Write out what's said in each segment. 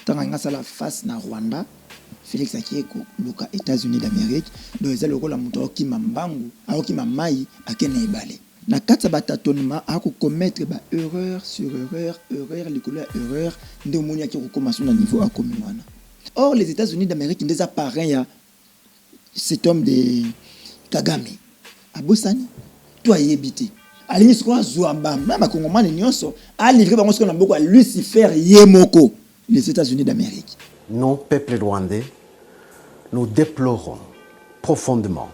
Tant que la face na Rwanda, Félix Akieko, Luka États-Unis d'Amérique, donc ils ont la montre qui m'ambangu, alors qui m'amaï, à qui n'est balé. Na kata batatonnement a commettre erreur sur erreur, les couleurs erreur, de monia qui recommence au niveau à communana. Or les États-Unis d'Amérique ne appareillent à cet homme de Kagame. À Bossani, toi y habité. À l'histoire Zouamba, même à Congomane Nyonso, a livré par ce qu'on a beaucoup à Lucifer Yemoko, les États-Unis d'Amérique. Nous, peuple rwandais, nous déplorons profondément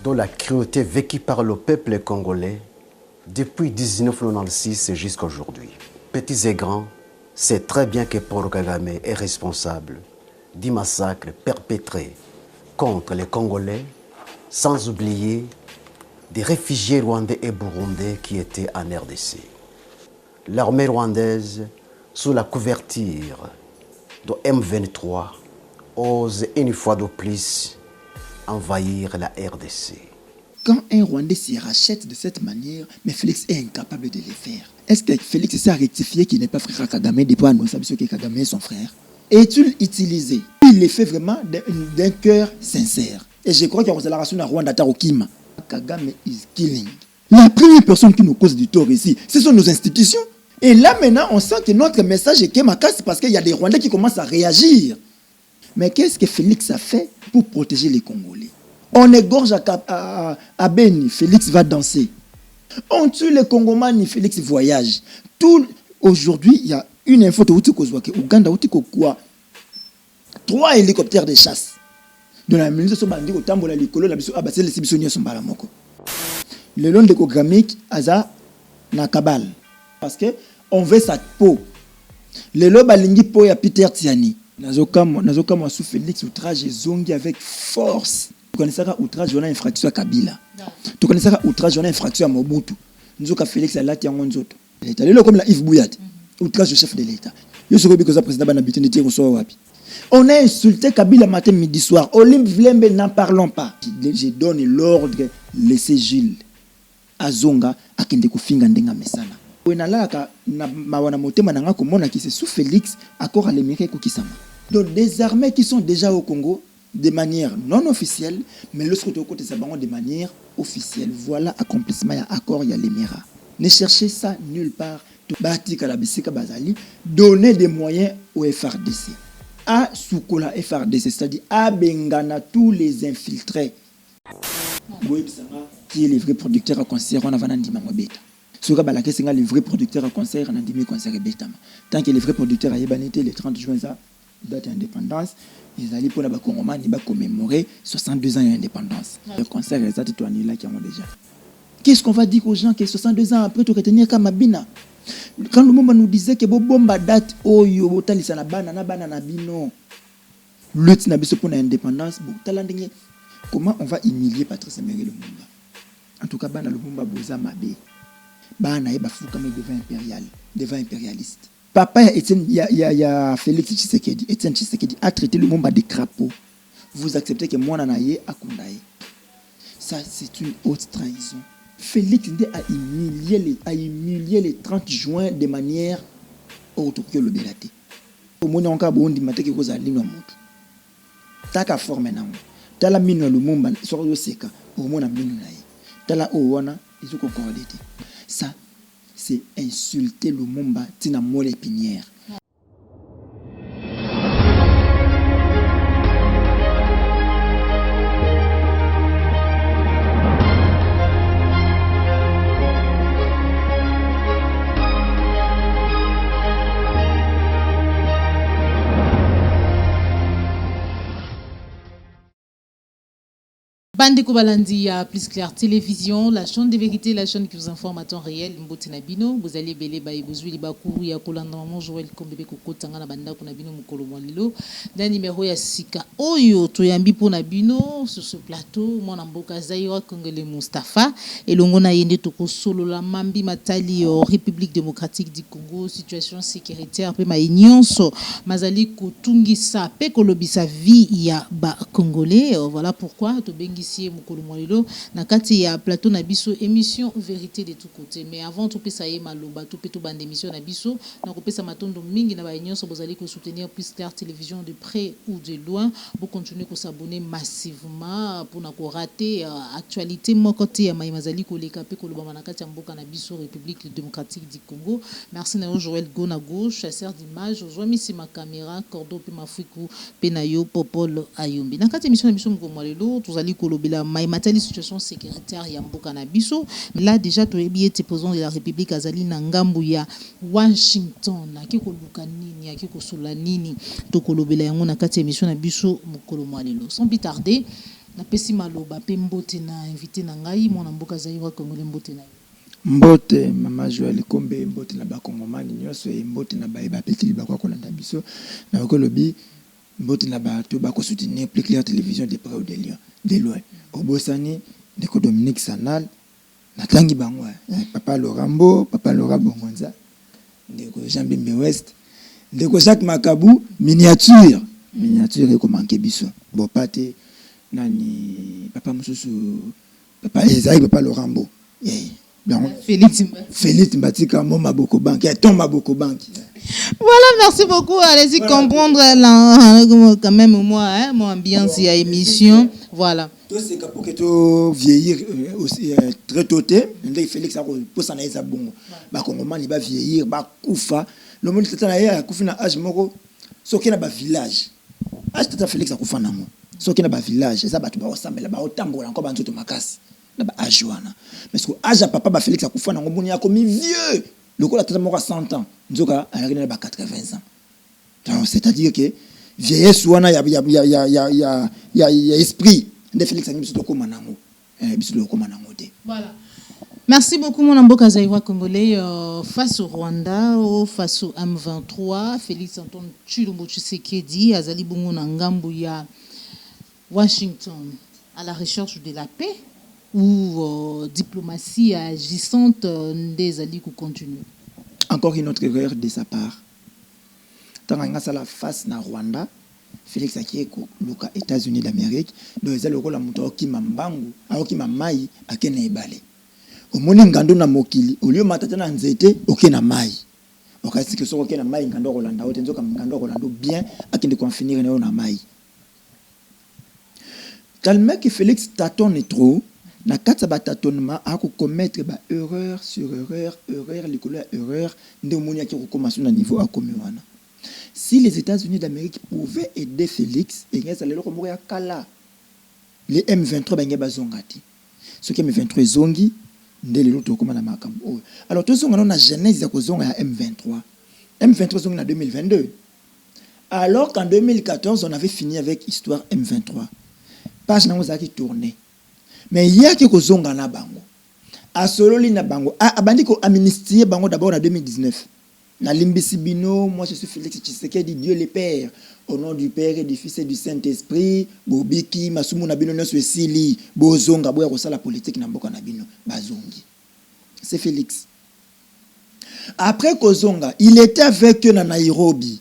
de la cruauté vécue par le peuple congolais depuis 1996 jusqu'à aujourd'hui. Petits et grands, c'est très bien que Paul Kagame est responsable du massacre perpétré contre les Congolais, sans oublier des réfugiés rwandais et burundais qui étaient en RDC. L'armée rwandaise, sous la couverture de M23, ose une fois de plus envahir la RDC. Quand un Rwandais se rachète de cette manière, mais Félix est incapable de le faire. Est-ce que Félix s'est rectifié qu'il n'est pas frère Kagame depuis annoncer que Kagame est son frère? Est-il utilisé? Il le fait vraiment d'un cœur sincère. Et je crois qu'il y a la ration à Rwanda Tarokima. Kagame is killing. La première personne qui nous cause du tort ici, ce sont nos institutions. Et là maintenant, on sent que notre message est Kemaka, parce qu'il y a des Rwandais qui commencent à réagir. Mais qu'est-ce que Félix a fait pour protéger les Congolais? On égorge à Beni, Félix va danser. On tue les Congomani, Félix voyage. Aujourd'hui, il y a une info de Ouganda, 3 hélicoptères de chasse. De la ministre de au Tambola Likolo, la biso abassé les Sibisoniens sont balamoko. Le long de Kogramik, Aza, na Kabal. Parce que on veut sa peau. Le loba lingi po ya Peter Tiani. Nazoka moi sous Félix outrage et zongi avec force. Tu connais ça outrage on a infraction à Kabila. Tu connais ça outrage on a infraction à Mobutu. Nzoka Félix a lati yango nzoto. L'État le comme la Yves Bouyat. Outrage au chef de l'État. Yo soko bi koza président bana bitin de so wapi. On a insulté Kabila matin midi soir. Olympe Vlembe n'en parlons pas. Je donne l'ordre laisser Gilles Azonga akende kufinga ndenga mesana. C'est sous Félix, accord à l'émérite Koukisama. Donc des armées qui sont déjà au Congo de manière non officielle, mais lorsque tu côté de manière officielle. Voilà accomplissement et accord à l'émirat. Ne cherchez ça nulle part. Donner des moyens au FRDC. À Soukola FRDC, c'est-à-dire à Bengana, tous les infiltrés. Qui est le vrai producteur à concert, on a vendu Mamobeta. Soka balake senga les vrais producteurs à concert na dimi concert betama tant que les vrais producteurs à Yebanité le 30 juin ça date d'indépendance ils allaient pour la Congomani ba commémorer 62 ans d'indépendance. Le concert est tout annulé là qui ont déjà. Qu'est-ce qu'on va dire aux gens que 62 ans après tu retenir comme Mabina? Quand le moment nous disait que bomba date oyo botalisa na bana na bino lutte na biso pour l'indépendance bon talandenge comment on va humilier Patrice Emery Lumumba? En tout cas bana Lumumba boza mabe. Bana eba fuka mais devant impérialiste. Papa il y a Félix Tshisekedi, Etienne Tshisekedi a traité le Lumumba de crapaud. Vous acceptez que moi nanaye akundaye. Ça c'est une haute trahison. Félix a humilié les 30 juin de manière autre que le Bélaté. Au monde encore bon di mateke ko za lino moto. Taka forme na mo. Tala mino Lumumba so yo seka au monde mino na ye. Tala o wana izo ko coordonner. Ça, c'est insulter Lumumba tina mole pinière. Bande Kobalandi à Plus Clair Télévision, la chaîne de vérité, la chaîne qui vous informe à temps réel. Mbotenabino, vous allez belé ba ibuzwi libaku ya kolanda maman Joël comme bébé koko tanga na banda ko nabino mukolo mwalilo. Na numéro ya sika oyo toyambi po nabino sur ce plateau, mon mboka Zaïwa Congolais Mustapha et longo na yende toko solo la mambi matali République démocratique du Congo, situation sécuritaire pe ma nyonso mazali ko tungisa pe kolobisa vie ya ba Congolais. Voilà pourquoi to bengi apprécié mokolo mwalelo na kati ya plateau na biso émission vérité de tout côté. Mais avant tout pesa ye maloba tout pe to bande émission na biso na ko pesa matondo mingi na ba nyonso bozali ko soutenir Plus Clair Télévision de près ou de loin. Vous continuez ko s'abonner massivement pour na ko rater actualité moko te ya maimazali ko leka pe ko loba na kati ya mboka na biso République démocratique du Congo. Merci na Joël Gona gauche chasseur d'image ozwami si ma caméra cordo pe mafiku pe na yo popolo ayombi na kati émission na biso moko lelo tozali kolobela maimatali situation sécuritaire ya mboka na biso. Là déjà toyebi ete président de la République azali na ngambu ya Washington aki koluka nini aki kosola nini to kolobela yango na kati émission na biso mokolo lelo. Sans plus tarder na pesi maloba pe mbote na invité na ngai mwana mboka zaïwa congolais mbote na mbote mama Joël Kombe mbote na bakongomani nyonso e mbote na bayeba petili bakwa kolanda biso na kolobi mbote na bato bako soutenir Plus Clair Télévision de près ou de loin obosani ndeko Dominique Sanal natangi bango papa Lorambo papa Laura Bongonza ndeko Jean-Bimbe West ndeko Jacques Makabu miniature eko manke biso bopate nani papa mususu papa Ezaï papa Lorambo Félix Mbatika Moma Boko Bank Tomba Boko Bank. Voilà, merci beaucoup. Allez-y comprendre quand même moi mon ambiance y a émission. Voilà. Tout c'est pour que tu vieillir aussi très tôt. Félix a pour ça naïsa bongo. Ba Congomani ba vieillir ba kufa. Le monde tata na ya kufa na âge moko. Soki na ba village. Âge tata Félix a kufa na mo. Soki na ba village, ça ba tu ba osambela ba otambola encore ba nzoto makasi. Na ba âge wana. Mais ce que âge papa ba Félix a kufa na ngomoni ya komi vieux. Le coup la tata moko 100 ans. Nzoka a na ba 80 ans. Donc c'est-à-dire que vieillesse wana ya esprit de Félix a mis to koma nango. Biso to koma nango te. Voilà. Merci beaucoup mon mboka zaïwa congolais face au Rwanda ou face au M23 Félix Antoine Tshilombo Tshisekedi azali bongo na ngambu ya Washington à la recherche de la paix ou diplomatie agissante des alliés qui continuent. Encore une autre erreur de sa part. Tant que la face na Rwanda, Félix Akieko, Luka États-Unis d'Amérique, donc ils allaient la moto qui mambangu, qui mamai, à kene ebale. Au moni ngando na mokili, au lieu matata na nzete, ok na mai. Ok c'est que so ok na mai ngando Rolanda, au tenzo kam ngando Rolando bien, à kene confinir na mai. Tellement que Félix tâtonne trop. Na kati ba tâtonnement a ko commettre ba erreur sur erreur likolo erreur nde moni aki ko commencer na niveau a komiwana. Si les États-Unis d'Amérique pouvaient aider Félix et ngeza lelo ko moya kala les M23 ba ngeba zongati. Ce qui M23 zongi nde lelo to koma na makambo. Alors to zonga na genèse ya ko zonga ya M23. M23 zonga na 2022. Alors qu'en 2014 on avait fini avec histoire M23. Page na ozaki tourner. Mais il y a quelque chose na bango. A sololi na bango. A bandi ko amnistier bango d'abord en 2019. Na limbisi bino, moi je suis Félix Tshisekedi, Dieu le Père. Au nom du Père et du Fils et du Saint-Esprit, bobiki masumu na bino nyonso esili, bozonga boya kosala politique na mboka na bino, bazongi. C'est Félix. Après Kozonga, il était avec eux na Nairobi.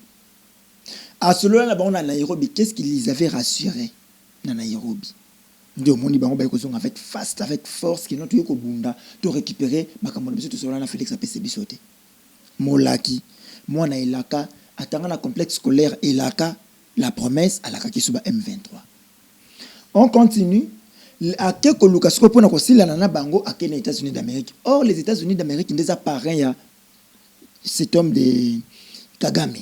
A sololi na bango na Nairobi, qu'est-ce qu'il les avait rassurés na Nairobi? Ndio moni bango ba kozonga avec fast avec force qui notre yoko bunda to récupérer makambo biso to sola na Félix apese bisote molaki mwana elaka atanga na complexe scolaire elaka la promesse à la kakisuba M23. On continue à quelque Lucas ko pona ko sila na bango à les États-Unis d'Amérique. Or les États-Unis d'Amérique des appareils à cet homme de Kagame.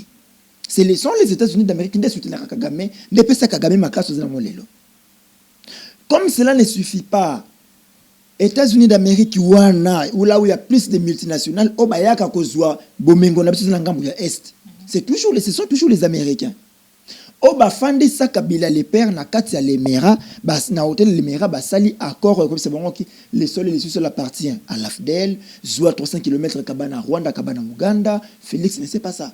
C'est les États-Unis d'Amérique qui soutiennent Kagame, ne pesa Kagame makaso za molelo. Comme cela ne suffit pas, États-Unis d'Amérique wana ou là où il y a plus de multinationales, obayaka kozwa bomengo na biso na ngambu ya est. Ce sont toujours les Américains. Oba fandi sakabila les pères na kati ya Lemera, bas na hôtel Lemera basali accord comme c'est bon qui les sols et les sous-sols appartiennent à l'AFDEL, zoa 300 km kabana Rwanda, kabana Uganda. Félix ne sait pas ça.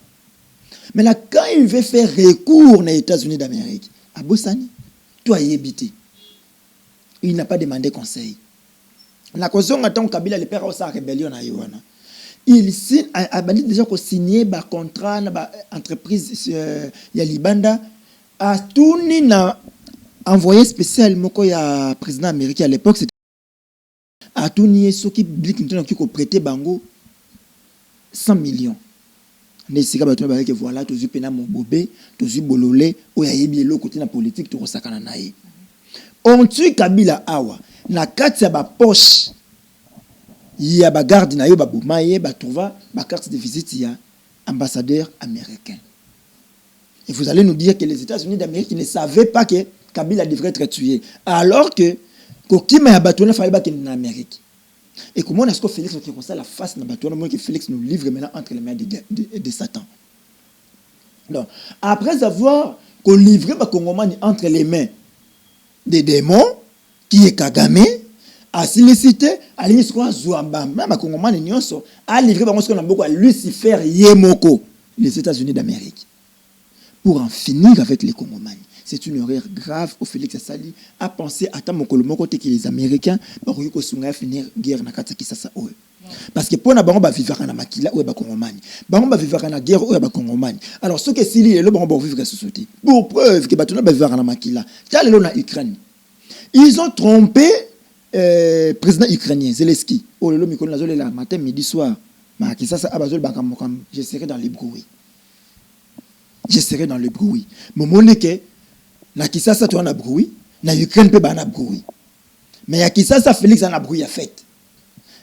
Mais là quand il veut faire recours aux États-Unis d'Amérique, à Bossani, toi y habiter. Il n'a pas demandé conseil. La cause attend Kabila les pères sa rébellion na Yoana. Il signe a déjà ko signé ba contrat na ba entreprise ya Libanda a tourné na envoyé spécial moko ya président américain à l'époque, c'était à tout nier ceux qui prêté bango 100 millions. Ne sika bato ba que voilà tozu pena mon bobé, tozu bololé o ya yebi lo côté na politique to sakana nae. On tue Kabila awa na kati ya ba poche ya ba garde na yo ba bomaye ba trouva ba carte de visite ya ambassadeur américain. Et vous allez nous dire que les États-Unis d'Amérique ne savaient pas que Kabila devrait être tué alors que kokima ya bato na fallait ba en Amérique. Et comment est-ce que Félix qui comme ça la face na bato na que Félix nous livre maintenant entre les mains de Satan. Donc après avoir qu'on livre ba Kongomani entre les mains des démons qui est Kagame a sollicité à l'instant Zouamba même Kongomani nyonso a livré ba ngo na beaucoup à Lucifer Yemoko les États-Unis d'Amérique pour en finir avec les Congomani. C'est une erreur grave au Félix Sali a pensé à tant mon côté que les Américains vont finir guerre na kata kisasa oe. Parce que pour na bango ba vivre na makila ou ba Congomani. Bango ba vivre na guerre ou ba Congomani. Alors ce que Sili et le bango ba vivre la société. Pour preuve que batuna ba vivre na makila. Tal le na Ukraine. Ils ont trompé président ukrainien Zelensky. Oh le mi connait la matin midi soir. Ma kisasa abazol ba kam je serai dans les bruits. Je serai dans le bruit. Moment que na Kisasa tu as bruit, na Ukraine peut ba na bruit. Mais ya Kisasa Félix en a bruit à fait.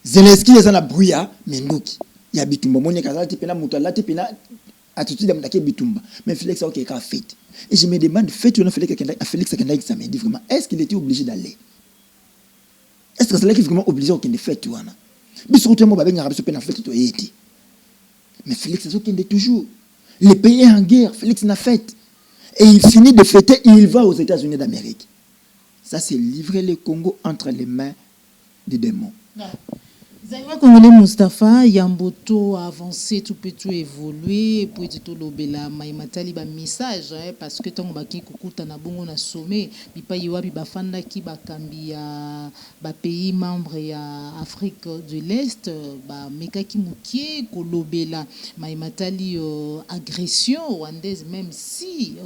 Zelensky en a bruit à Mendoki. Ya bitumba moni kazala tipena mutala tipena attitude d'amdake bitumba. Mais Félix a OK ka fait. Et je me demande fait tu na Félix a examen dit vraiment est-ce qu'il était obligé d'aller? Est-ce que c'est là qu'il est vraiment obligé au kende fait tu wana? Biso tu mo ba benga biso pena fait to yeti. Mais Félix a kende toujours. Le pays est en guerre, Félix n'a fait. Et il finit de fêter, il va aux États-Unis d'Amérique. Ça, c'est livrer le Congo entre les mains des démons. Zaïwa Congolais Mustapha, Yamboto a avancé, tout peut tout évoluer, pour tout l'obéla, maïmatali ba message, parce que tant baki kukuta na bongo na sommet, bipa yiwa bi bafanda ki bakambi ya ba pays membre ya Afrique de l'Est, ba meka ki mukie kolobela, maïmatali agression rwandaise, même si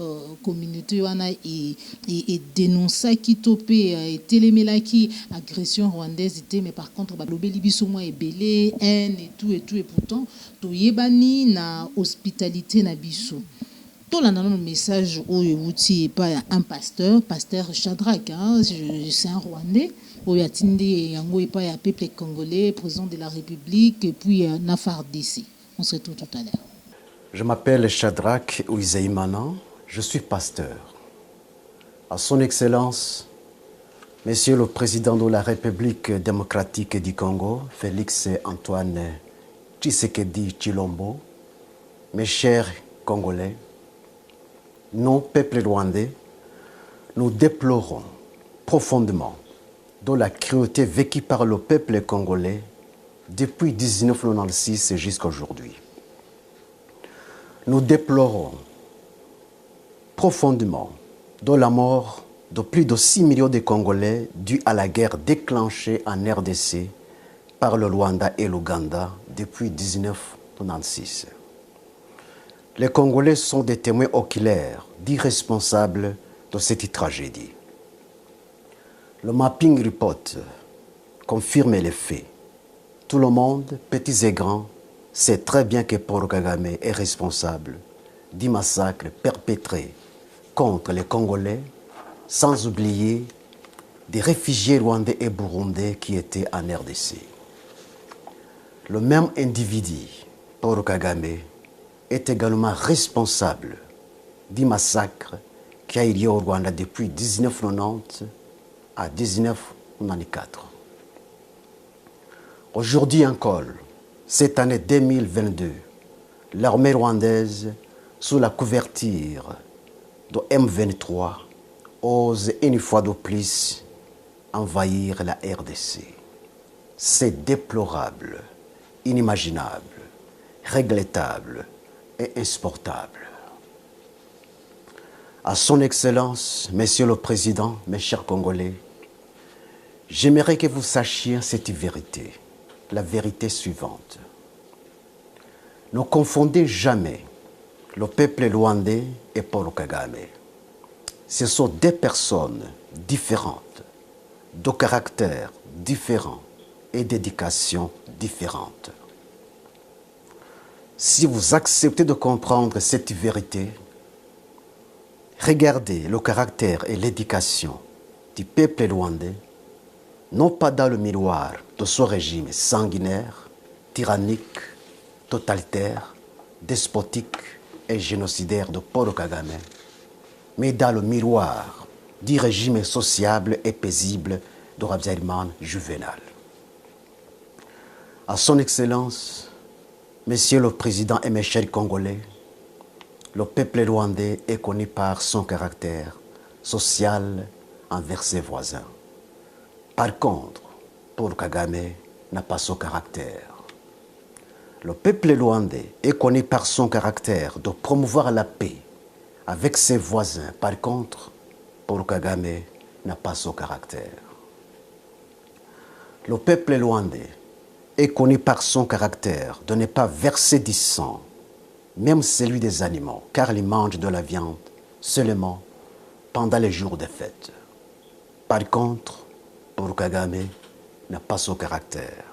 communauté wana et dénonça ki topé et télémela ki agression rwandaise était, mais par contre ba lobeli biso et belé haine et tout et pourtant to yebani na hospitalité na biso to la nan message au outil pas un pasteur Shadrach hein, c'est un Rwandais au yatinde yango et pas ya peuple congolais président de la République et puis Nafar DC. On se retrouve tout à l'heure. Je m'appelle Shadrach Ouizaïmana, je suis pasteur. À son excellence Monsieur le Président de la République démocratique du Congo, Félix Antoine Tshisekedi Tshilombo, mes chers Congolais, nous, peuple rwandais, nous déplorons profondément de la cruauté vécue par le peuple congolais depuis 1996 jusqu'à aujourd'hui. Nous déplorons profondément de la mort de plus de 6 millions de Congolais dû à la guerre déclenchée en RDC par le Rwanda et l'Ouganda depuis 1996. Les Congolais sont des témoins oculaires, d'irresponsables de cette tragédie. Le mapping report confirme les faits. Tout le monde, petits et grands, sait très bien que Paul Kagame est responsable du massacre perpétré contre les Congolais, sans oublier des réfugiés rwandais et burundais qui étaient en RDC. Le même individu, Paul Kagame, est également responsable du massacre qui a eu lieu au Rwanda depuis 1990 à 1994. Aujourd'hui encore, cette année 2022, l'armée rwandaise, sous la couverture de M23, ose une fois de plus envahir la RDC. C'est déplorable, inimaginable, regrettable et insupportable. À son Excellence, Monsieur le Président, mes chers Congolais, j'aimerais que vous sachiez cette vérité, la vérité suivante. Ne confondez jamais le peuple rwandais et Paul Kagame. Ce sont des personnes différentes, de caractères différents et d'éducation différente. Si vous acceptez de comprendre cette vérité, regardez le caractère et l'éducation du peuple rwandais, non pas dans le miroir de son régime sanguinaire, tyrannique, totalitaire, despotique et génocidaire de Paul Kagame, mais dans le miroir du régime sociable et paisible de Habyarimana Juvenal. À son Excellence, Monsieur le Président et mes chers Congolais, le peuple rwandais est connu par son caractère social envers ses voisins. Par contre, Paul Kagame n'a pas ce caractère. Le peuple rwandais est connu par son caractère de promouvoir la paix avec ses voisins. Par contre, Paul Kagame n'a pas ce caractère. Le peuple rwandais est connu par son caractère de ne pas verser du sang, même celui des animaux, car il mange de la viande seulement pendant les jours de fête. Par contre, Paul Kagame n'a pas ce caractère.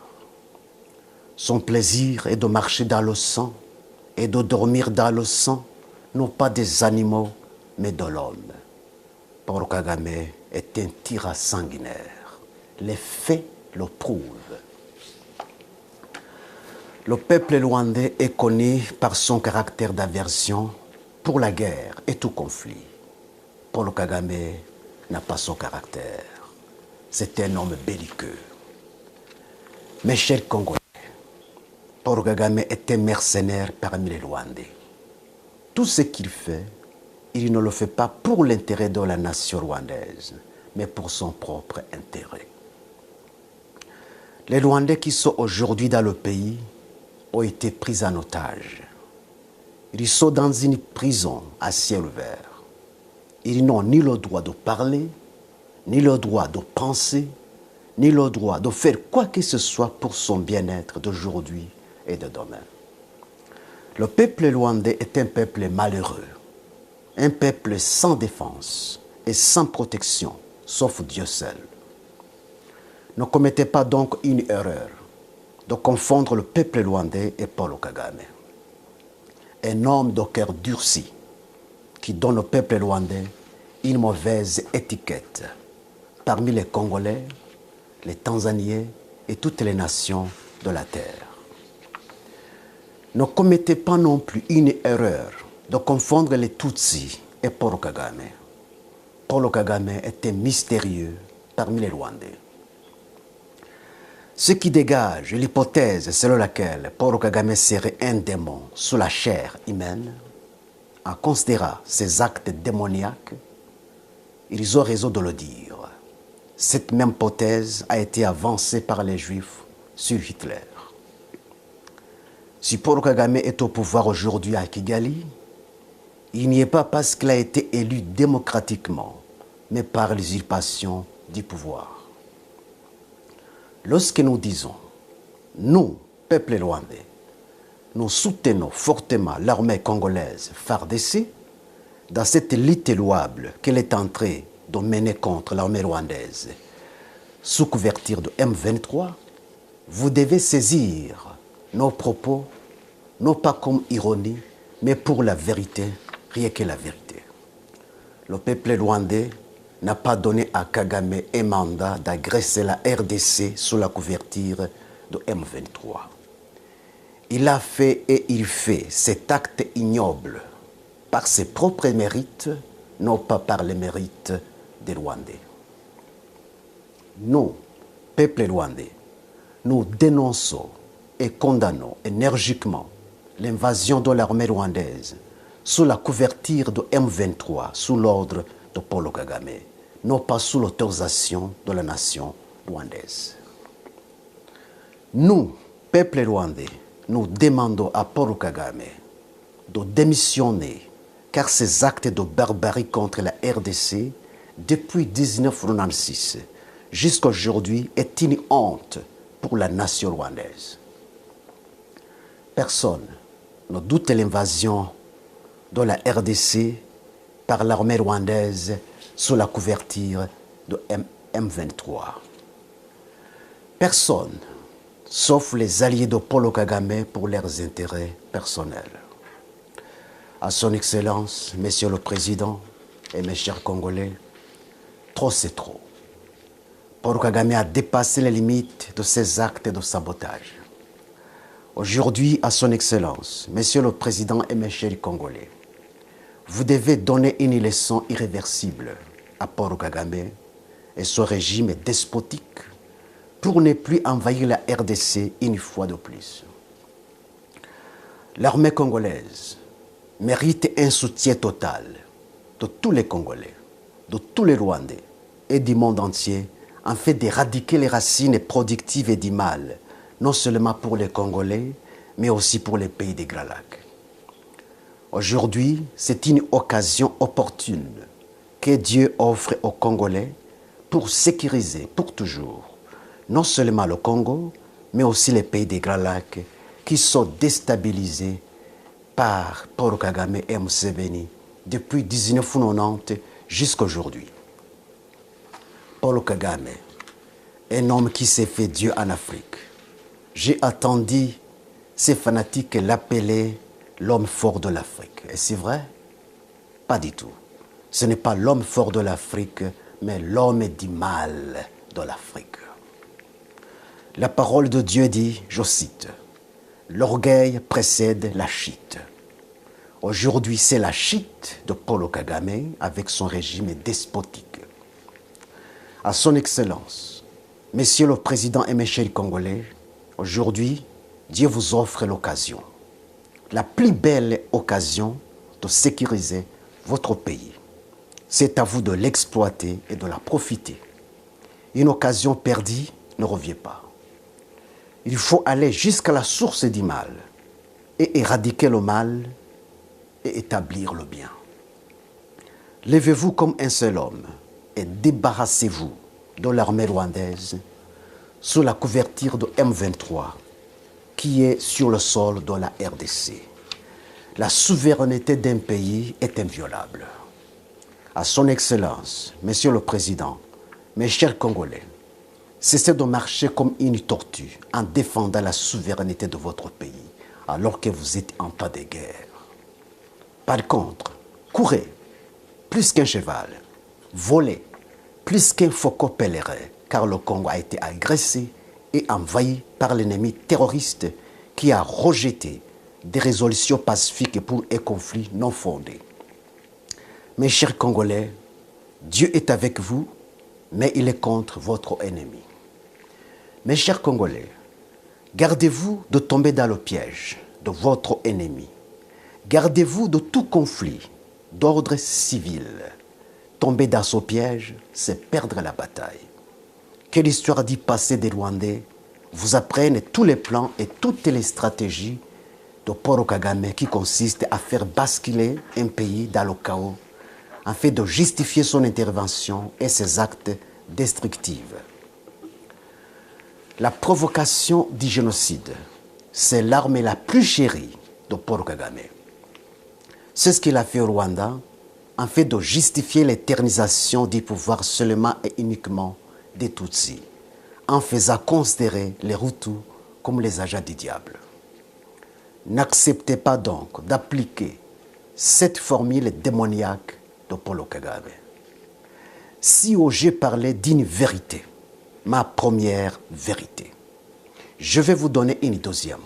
Son plaisir est de marcher dans le sang et de dormir dans le sang, non pas des animaux, mais de l'homme. Paul Kagame est un tyran sanguinaire. Les faits le prouvent. Le peuple rwandais est connu par son caractère d'aversion pour la guerre et tout conflit. Paul Kagame n'a pas son caractère. C'est un homme belliqueux. Mes chers Congolais, Paul Kagame est un mercenaire parmi les Rwandais. Tout ce qu'il fait, il ne le fait pas pour l'intérêt de la nation rwandaise, mais pour son propre intérêt. Les Rwandais qui sont aujourd'hui dans le pays ont été pris en otage. Ils sont dans une prison à ciel ouvert. Ils n'ont ni le droit de parler, ni le droit de penser, ni le droit de faire quoi que ce soit pour son bien-être d'aujourd'hui et de demain. Le peuple rwandais est un peuple malheureux, un peuple sans défense et sans protection, sauf Dieu seul. Ne commettez pas donc une erreur de confondre le peuple rwandais et Paul Kagame. Un homme de cœur durci qui donne au peuple rwandais une mauvaise étiquette parmi les Congolais, les Tanzaniens et toutes les nations de la terre. Ne commettez pas non plus une erreur de confondre les Tutsis et Paul Kagame. Paul Kagame est un mystérieux parmi les Rwandais. Ce qui dégage l'hypothèse selon laquelle Paul Kagame serait un démon sous la chair humaine, en considérant ses actes démoniaques, ils ont raison de le dire. Cette même hypothèse a été avancée par les Juifs sur Hitler. Si Paul Kagame est au pouvoir aujourd'hui à Kigali, il n'y est pas parce qu'il a été élu démocratiquement, mais par l'usurpation du pouvoir. Lorsque nous disons, nous, peuple rwandais, nous soutenons fortement l'armée congolaise FARDC dans cette lutte louable qu'elle est en train de mener contre l'armée rwandaise sous couverture de M23, vous devez saisir nos propos, non pas comme ironie, mais pour la vérité, rien que la vérité. Le peuple rwandais n'a pas donné à Kagame un mandat d'agresser la RDC sous la couverture de M23. Il a fait et il fait cet acte ignoble par ses propres mérites, non pas par les mérites des Rwandais. Nous, peuple rwandais, nous dénonçons et condamnons énergiquement l'invasion de l'armée rwandaise sous la couverture de M23, sous l'ordre de Paul Kagame, non pas sous l'autorisation de la nation rwandaise. Nous, peuple rwandais, nous demandons à Paul Kagame de démissionner car ces actes de barbarie contre la RDC depuis 1996 jusqu'à aujourd'hui est une honte pour la nation rwandaise. Personne ne doute l'invasion de la RDC par l'armée rwandaise sous la couverture de M23. Personne, sauf les alliés de Paul Kagame pour leurs intérêts personnels. À son Excellence, Monsieur le Président et mes chers Congolais, trop c'est trop. Paul Kagame a dépassé les limites de ses actes de sabotage. Aujourd'hui, à son Excellence, Monsieur le Président et mes chers Congolais, vous devez donner une leçon irréversible à Paul Kagame et son régime despotique pour ne plus envahir la RDC une fois de plus. L'armée congolaise mérite un soutien total de tous les Congolais, de tous les Rwandais et du monde entier afin d'éradiquer les racines productives et du mal, non seulement pour les Congolais, mais aussi pour les pays des Grands Lacs. Aujourd'hui, c'est une occasion opportune que Dieu offre aux Congolais pour sécuriser pour toujours non seulement le Congo, mais aussi les pays des Grands Lacs qui sont déstabilisés par Paul Kagame et Museveni depuis 1990 jusqu'à aujourd'hui. Paul Kagame, un homme qui s'est fait Dieu en Afrique. J'ai entendu ces fanatiques l'appeler l'homme fort de l'Afrique. Et c'est vrai? Pas du tout. Ce n'est pas l'homme fort de l'Afrique, mais l'homme du mal de l'Afrique. La parole de Dieu dit, je cite, « L'orgueil précède la chute ». Aujourd'hui, c'est la chute de Paul Kagame avec son régime despotique. À son Excellence, Monsieur le Président et mes chers Congolais, aujourd'hui, Dieu vous offre l'occasion, la plus belle occasion de sécuriser votre pays. C'est à vous de l'exploiter et de la profiter. Une occasion perdue ne revient pas. Il faut aller jusqu'à la source du mal et éradiquer le mal et établir le bien. Levez-vous comme un seul homme et débarrassez-vous de l'armée rwandaise sous la couverture de M23 qui est sur le sol de la RDC. La souveraineté d'un pays est inviolable. À son Excellence, Monsieur le Président, mes chers Congolais, cessez de marcher comme une tortue en défendant la souveraineté de votre pays alors que vous êtes en temps de guerre. Par contre, courez plus qu'un cheval, volez plus qu'un faucon pèlerin, car le Congo a été agressé et envahi par l'ennemi terroriste qui a rejeté des résolutions pacifiques pour un conflit non fondé. Mes chers Congolais, Dieu est avec vous, mais il est contre votre ennemi. Mes chers Congolais, gardez-vous de tomber dans le piège de votre ennemi. Gardez-vous de tout conflit d'ordre civil. Tomber dans ce piège, c'est perdre la bataille. Que l'histoire du passé des Rwandais vous apprenne tous les plans et toutes les stratégies de Paul Kagame qui consistent à faire basculer un pays dans le chaos afin de justifier son intervention et ses actes destructifs. La provocation du génocide, c'est l'arme la plus chérie de Paul Kagame. C'est ce qu'il a fait au Rwanda afin de justifier l'éternisation du pouvoir seulement et uniquement des Tutsis, en faisant considérer les Hutus comme les agents du diable. N'acceptez pas donc d'appliquer cette formule démoniaque de Paul Kagame. Si osez parler d'une vérité, ma première vérité, je vais vous donner une deuxième.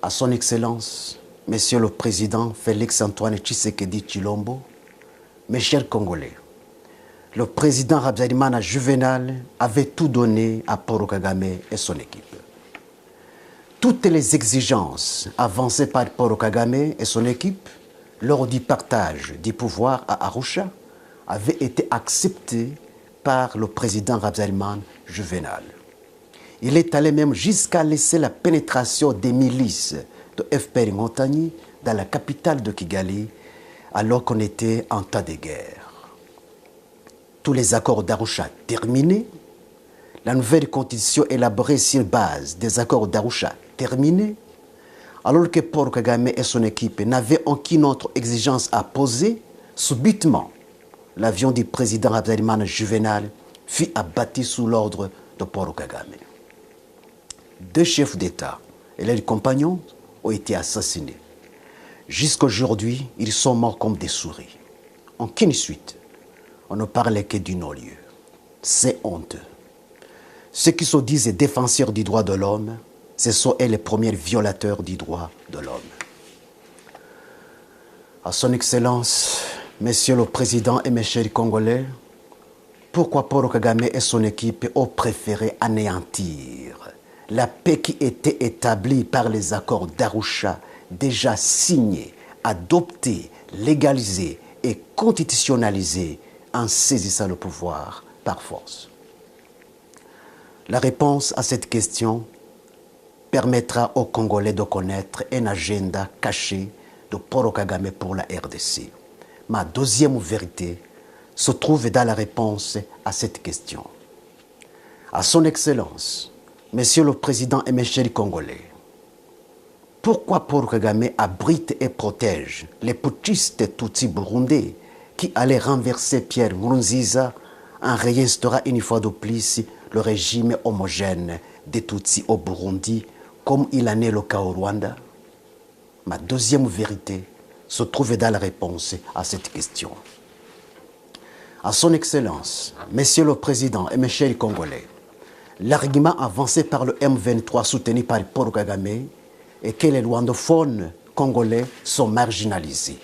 À son Excellence, Monsieur le Président Félix-Antoine Tshisekedi Tshilombo, mes chers Congolais, le président Habyarimana Juvenal avait tout donné à Paul Kagame et son équipe. Toutes les exigences avancées par Paul Kagame et son équipe lors du partage du pouvoir à Arusha avaient été acceptées par le président Habyarimana Juvenal. Il est allé même jusqu'à laisser la pénétration des milices de FPR Montagny dans la capitale de Kigali alors qu'on était en temps de guerre. Tous les accords d'Arusha terminés, la nouvelle constitution élaborée sur base des accords d'Arusha terminés, alors que Paul Kagame et son équipe n'avaient aucune autre exigence à poser, subitement, l'avion du président Habyarimana Juvenal fut abattu sous l'ordre de Paul Kagame. 2 chefs d'État et leurs compagnons ont été assassinés. Jusqu'aujourd'hui, ils sont morts comme des souris. Aucune suite. On ne parlait que du non-lieu. C'est honteux. Ceux qui se disent défenseurs du droit de l'homme, ce sont eux les premiers violateurs du droit de l'homme. À son Excellence, Monsieur le Président et mes chers Congolais, pourquoi Paul Kagame et son équipe ont préféré anéantir la paix qui était établie par les accords d'Arusha, déjà signés, adoptés, légalisés et constitutionnalisés en saisissant le pouvoir par force? La réponse à cette question permettra aux Congolais de connaître un agenda caché de Paul Kagame pour la RDC. Ma deuxième vérité se trouve dans la réponse à cette question. À son Excellence, Monsieur le Président et mes chers Congolais, pourquoi Paul Kagame abrite et protège les putschistes Tutsi burundais qui allaient renverser Pierre Nkurunziza en réinstaurant une fois de plus le régime homogène des Tutsis au Burundi, comme il en est le cas au Rwanda? Ma deuxième vérité se trouve dans la réponse à cette question. À son Excellence, Monsieur le Président et mes chers Congolais, l'argument avancé par le M23 soutenu par Paul Kagame est que les rwandophones congolais sont marginalisés.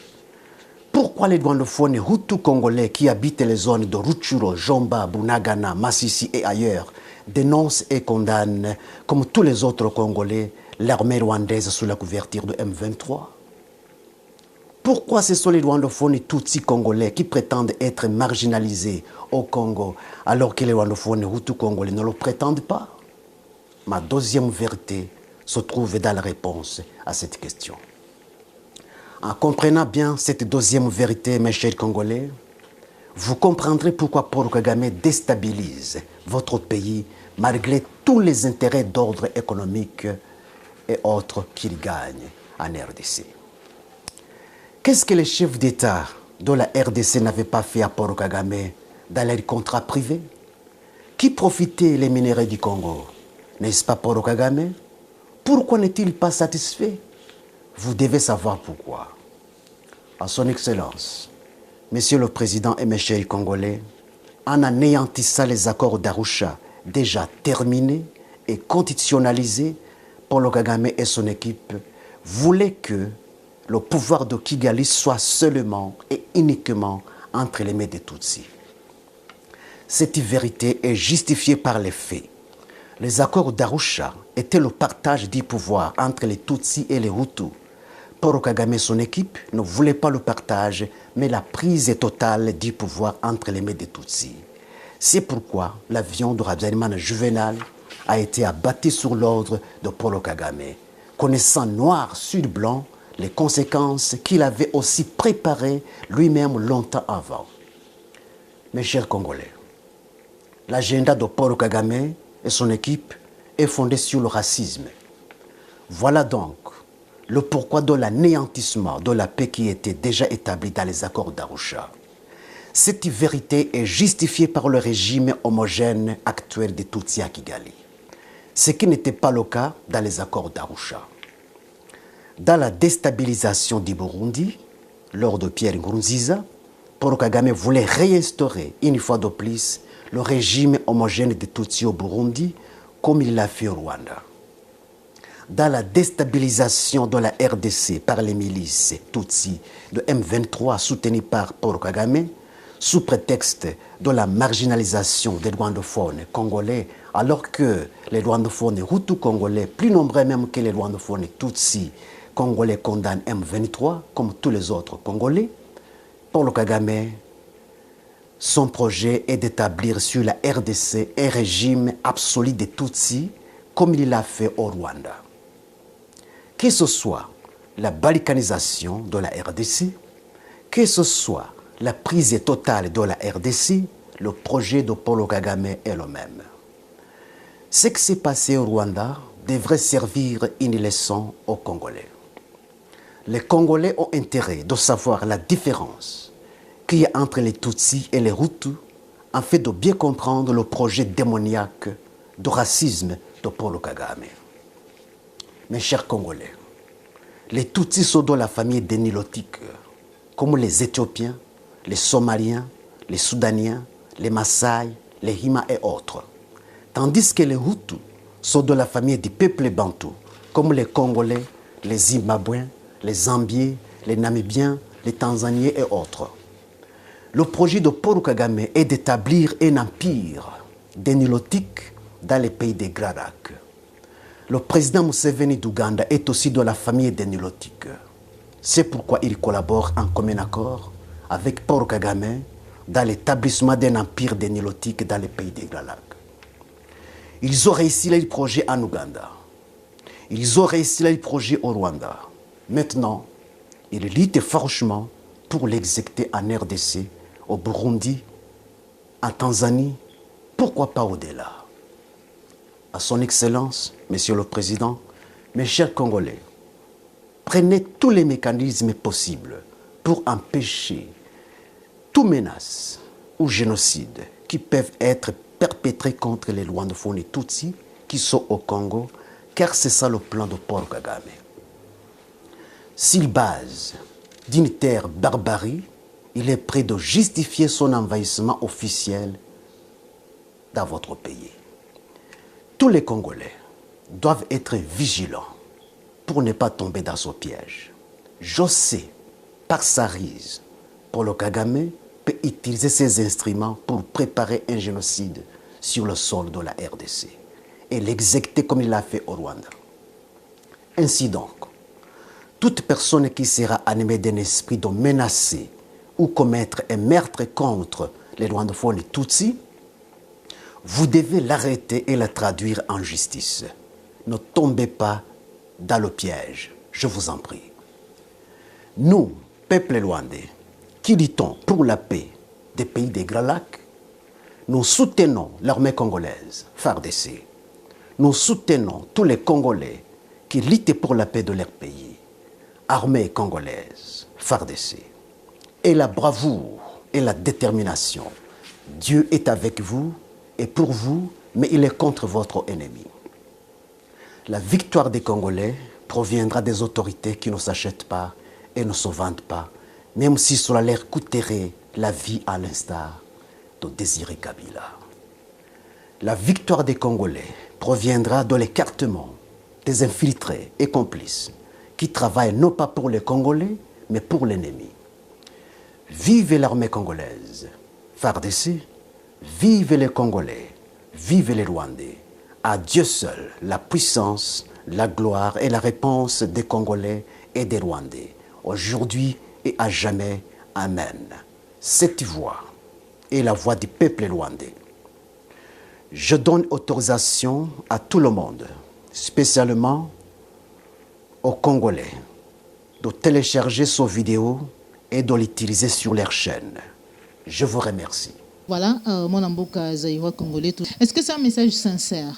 Pourquoi les rwandophones hutus congolais qui habitent les zones de Rutshuru, Jomba, Bunagana, Massissi et ailleurs dénoncent et condamnent, comme tous les autres Congolais, l'armée rwandaise sous la couverture de M23? Pourquoi ce sont les rwandophones tutsis congolais qui prétendent être marginalisés au Congo alors que les rwandophones hutus congolais ne le prétendent pas? Ma deuxième vérité se trouve dans la réponse à cette question. En comprenant bien cette deuxième vérité, mes chers Congolais, vous comprendrez pourquoi Paul Kagame déstabilise votre pays malgré tous les intérêts d'ordre économique et autres qu'il gagne en RDC. Qu'est-ce que les chefs d'État de la RDC n'avaient pas fait à Paul Kagame dans leurs contrats privés? Qui profitait les minéraux du Congo? N'est-ce pas Paul Kagame? Pourquoi n'est-il pas satisfait? Vous devez savoir pourquoi. À son Excellence, Monsieur le Président et mes chers Congolais, en anéantissant les accords d'Arusha déjà terminés et constitutionnalisés, Paul Kagame et son équipe voulaient que le pouvoir de Kigali soit seulement et uniquement entre les mains des Tutsis. Cette vérité est justifiée par les faits. Les accords d'Arusha étaient le partage du pouvoir entre les Tutsis et les Hutus. Paul Kagame et son équipe ne voulaient pas le partage, mais la prise totale du pouvoir entre les mains des Tutsis. C'est pourquoi l'avion de Habyarimana Juvenal a été abattu sur l'ordre de Paul Kagame, connaissant noir sur blanc les conséquences qu'il avait aussi préparées lui-même longtemps avant. Mes chers Congolais, l'agenda de Paul Kagame et son équipe est fondé sur le racisme. Voilà donc le pourquoi de l'anéantissement de la paix qui était déjà établie dans les accords d'Arusha. Cette vérité est justifiée par le régime homogène actuel des Tutsis à Kigali, ce qui n'était pas le cas dans les accords d'Arusha. Dans la déstabilisation du Burundi, lors de Pierre Nkurunziza, Paul Kagame voulait réinstaurer une fois de plus le régime homogène des Tutsis au Burundi, comme il l'a fait au Rwanda. Dans la déstabilisation de la RDC par les milices Tutsis de M23 soutenues par Paul Kagame, sous prétexte de la marginalisation des rwandophones congolais, alors que les rwandophones hutus congolais, plus nombreux même que les rwandophones tutsis congolais, condamnent M23 comme tous les autres Congolais, Paul Kagame, son projet est d'établir sur la RDC un régime absolu des Tutsis, comme il l'a fait au Rwanda. Que ce soit la balkanisation de la RDC, que ce soit la prise totale de la RDC, le projet de Paul Kagame est le même. Ce qui s'est passé au Rwanda devrait servir une leçon aux Congolais. Les Congolais ont intérêt de savoir la différence qu'il y a entre les Tutsis et les Hutus afin de bien comprendre le projet démoniaque de racisme de Paul Kagame. Mes chers Congolais, les Tutsis sont dans la famille des Nilotiques, comme les Éthiopiens, les Somaliens, les Soudaniens, les Maasai, les Hima et autres. Tandis que les Hutus sont de la famille du peuple bantou, comme les Congolais, les Zimbabwéens, les Zambiens, les Namibiens, les Tanzaniens et autres. Le projet de Paul Kagame est d'établir un empire des Nilotiques dans les pays des Grands Lacs. Le président Museveni d'Ouganda est aussi de la famille des Nilotiques. C'est pourquoi il collabore en commun accord avec Paul Kagame dans l'établissement d'un empire des Nilotiques dans les pays des Grands Lacs. Ils ont réussi le projet en Ouganda. Ils ont réussi le projet au Rwanda. Maintenant, ils luttent franchement pour l'exécuter en RDC, au Burundi, en Tanzanie, pourquoi pas au-delà. À son Excellence, Monsieur le Président, mes chers Congolais, prenez tous les mécanismes possibles pour empêcher toute menace ou génocide qui peuvent être perpétrés contre les Rwandophones et Tutsis qui sont au Congo, car c'est ça le plan de Paul Kagame. S'il base d'une terre barbarie, il est prêt de justifier son envahissement officiel dans votre pays. Tous les Congolais doivent être vigilants pour ne pas tomber dans ce piège. Je sais, par sa ruse, Paul Kagame peut utiliser ces instruments pour préparer un génocide sur le sol de la RDC et l'exécuter comme il l'a fait au Rwanda. Ainsi donc, toute personne qui sera animée d'un esprit de menacer ou commettre un meurtre contre les Rwandophones et Tutsis, vous devez l'arrêter et la traduire en justice. Ne tombez pas dans le piège, je vous en prie. Nous, peuple rwandais, qui luttons pour la paix des pays des Grands Lacs, nous soutenons l'armée congolaise, FARDC. Nous soutenons tous les Congolais qui luttent pour la paix de leur pays, armée congolaise, FARDC. Et la bravoure et la détermination, Dieu est avec vous et pour vous, mais il est contre votre ennemi. La victoire des Congolais proviendra des autorités qui ne s'achètent pas et ne se vendent pas, même si cela leur coûterait la vie à l'instar de Désiré Kabila. La victoire des Congolais proviendra de l'écartement des infiltrés et complices qui travaillent non pas pour les Congolais, mais pour l'ennemi. Vive l'armée congolaise, FARDC, vive les Congolais, vive les Rwandais. À Dieu seul la puissance, la gloire et la réponse des Congolais et des Rwandais, aujourd'hui et à jamais. Amen. Cette voix est la voix du peuple rwandais. Je donne autorisation à tout le monde, spécialement aux Congolais, de télécharger ces vidéos et de l'utiliser sur leur chaîne. Je vous remercie. Voilà, mon amboka zaïwa congolais. Est-ce que c'est un message sincère?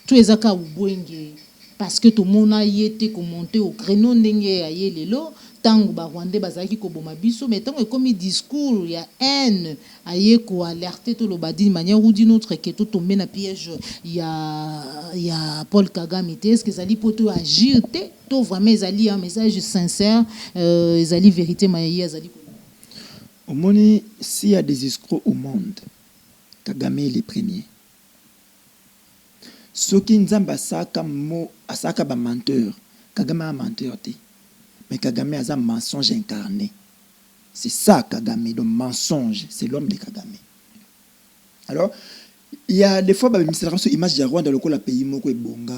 Tout les aka ubwenge parce que tout le monde a été commenté au créneau ndenge aye lelo tango ba rwandais bazaki ko boma biso mais tango comme discours il y a haine aye ko alerter tout le badi d'une manière ou d'une autre que tout tombe na piège il y a Paul Kagame. Est-ce que ça dit pour tout agir tout vraiment ezali un message sincère ezali vérité maye ezali au monde s'il y a des escrocs au monde Kagame est le premier. Ceux qui nzamba asaka ba menteur, Kagame a menteur te. Mais Kagame a un mensonge incarné. C'est ça Kagame, le mensonge, c'est l'homme de Kagame. Alors, il y a des fois sur image de Rwanda dans le pays moko ebonga,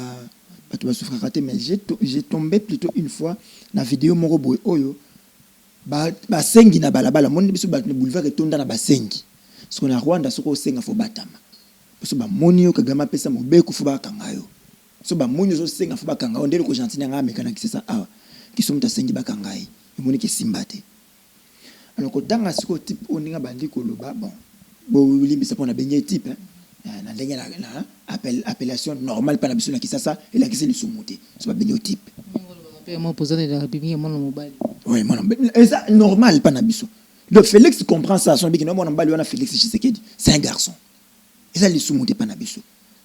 bato ba souffrir raté mais j'ai tombé plutôt une fois na vidéo moko boy oyo ba sengi na balabala monde biso ba boulevard etonda na ba sengi. Ce qu'on a Rwanda soko senga fo batama. So ba moni yo Kagame pesa mobeko fo ba kanga yo. So ba moni zo senga fo ba kanga ndele ko gentil nga mekana ki ça ah qui sont ta sengi ba kanga yi. Moni ki simbate. Alors ko danga siko type oninga bandi ko loba bon. Bo limbisa pona benye type na ndenge na appellation normale pas na biso na kisasa et la kisi le soumoté c'est pas biotype moi posé de la République mon mobile oui mon ça normal pas na biso donc Félix comprend ça son biki non mon mbali wana Félix Tshisekedi c'est un garçon et ça le soumoté pas na biso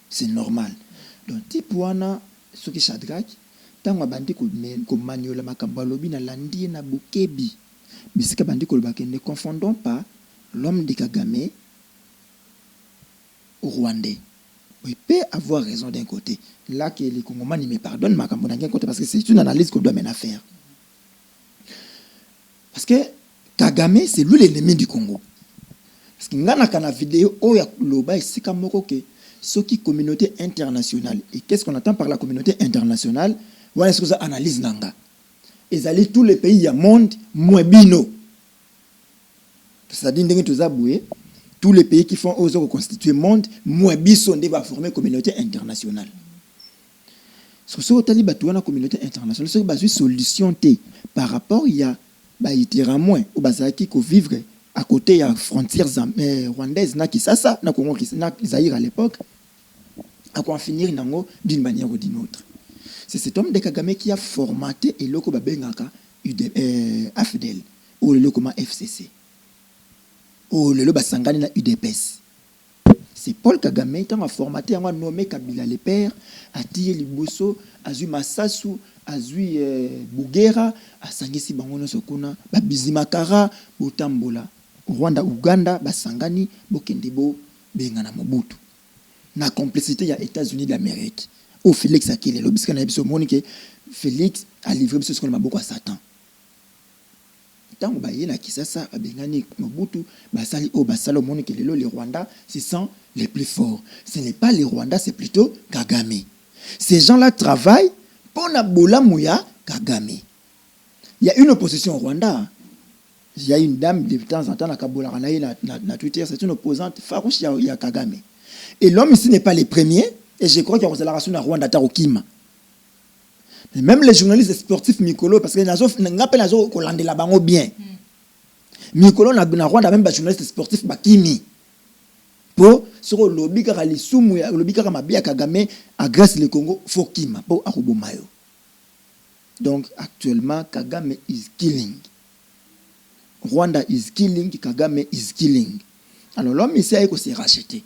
c'est normal donc type wana ce qui Shadrach tango bandi ko maniola makambo lobi na landi na bukebi bisika bandi ko lobake ne confondons pas l'homme de Kagame au Rwandais. Il peut avoir raison d'un côté. Là que les Congolais me pardonnent makambo d'un côté parce que c'est une analyse qu'on doit mener à faire. Parce que Kagame c'est lui l'ennemi du Congo. Parce que ngana kana vidéo o ya loba isika moko ke soki communauté internationale. Et qu'est-ce qu'on attend par la communauté internationale? Voilà ce que ça analyse nanga. Ils allaient tous les pays du monde moins-bino. C'est-à-dire que tous tous les pays qui font oser reconstituer le monde, moins-biso va former une communauté internationale. Sur ce que la communauté internationale, c'est une solution par rapport il y a moins au bazaki qui vivre à côté il y a frontières rwandaises na Kisasa na Congo na Zaïre à l'époque à quoi finir d'une manière ou d'une autre. C'est cet homme de Kagame qui a formaté et loko babengaka AFDEL ou le comme FCC. Ou le basangani na UDPS. C'est Paul Kagame qui a formaté, a nommé Kabila le père, Atiye Liboso, Azui Massasu, Azui Bugera, Asangisi Bangono Sokuna, Babizimakara, Botambola, Rwanda, Uganda, Basangani, Bokendebo, Bengana Mobutu. Na complicité, il y a États-Unis d'Amérique. Ou Félix Akile, l'obisque na ebiso moni que Félix a livré ce qu'on a beaucoup à Satan. Tant que na Kisasa abengani Mobutu basali o basalo moni que les Rwandais se sont les plus forts. Ce n'est pas les Rwandais, c'est plutôt Kagame. Ces gens-là travaillent pour na bola mouya Kagame. Il y a une opposition au Rwanda. Il y a une dame de temps en temps na Kabola na Twitter, c'est une opposante farouche il y a Kagame. Et l'homme ici n'est pas le premier et je crois qu'il y a une relation na Rwanda Tarokima. Même les journalistes sportifs Mikolo, parce que nous avons Kolande la bango bien. Mikolo na Rwanda même les journalistes sportifs Bakimi. Pour sur le lobby car les soumou, le lobby car mabia Kagame agresse le Congo, faut Kima pour Arubomayo. Donc actuellement Kagame is killing. Rwanda is killing, Kagame is killing. Alors l'homme ici a s'est racheté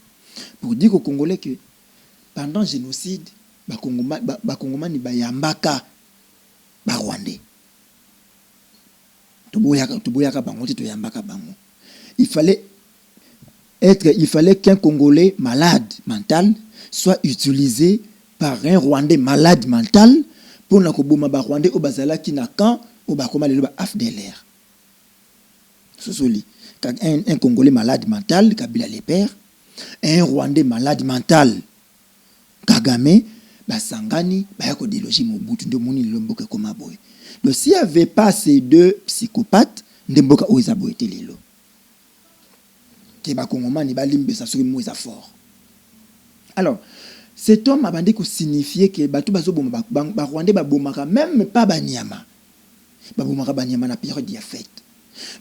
pour dire aux Congolais que pendant le génocide Bakongomani bayambaka ba Rwandais. Toboyaka bango to yambaka bango. Il fallait qu'un Congolais malade mental soit utilisé par un Rwandais malade mental pour na koboma ba Rwandais au bazala ki na camp au bakoma le ba AFDLR. Sosoli un Congolais malade mental Kabila le père, un Rwandais malade mental Kagame basangani bayako déloger Mobutu ndo moni lomboka koma boy. Donc s'il n'y avait pas ces deux psychopathes ndemboka oizabo était lelo. Ke bakongomani balimbe sa suri moza fort. Alors cet homme a bandé ko signifier que batu bazo boma ba Rwandais ba bomaka même pas banyama. Ba bomaka banyama na période de fête.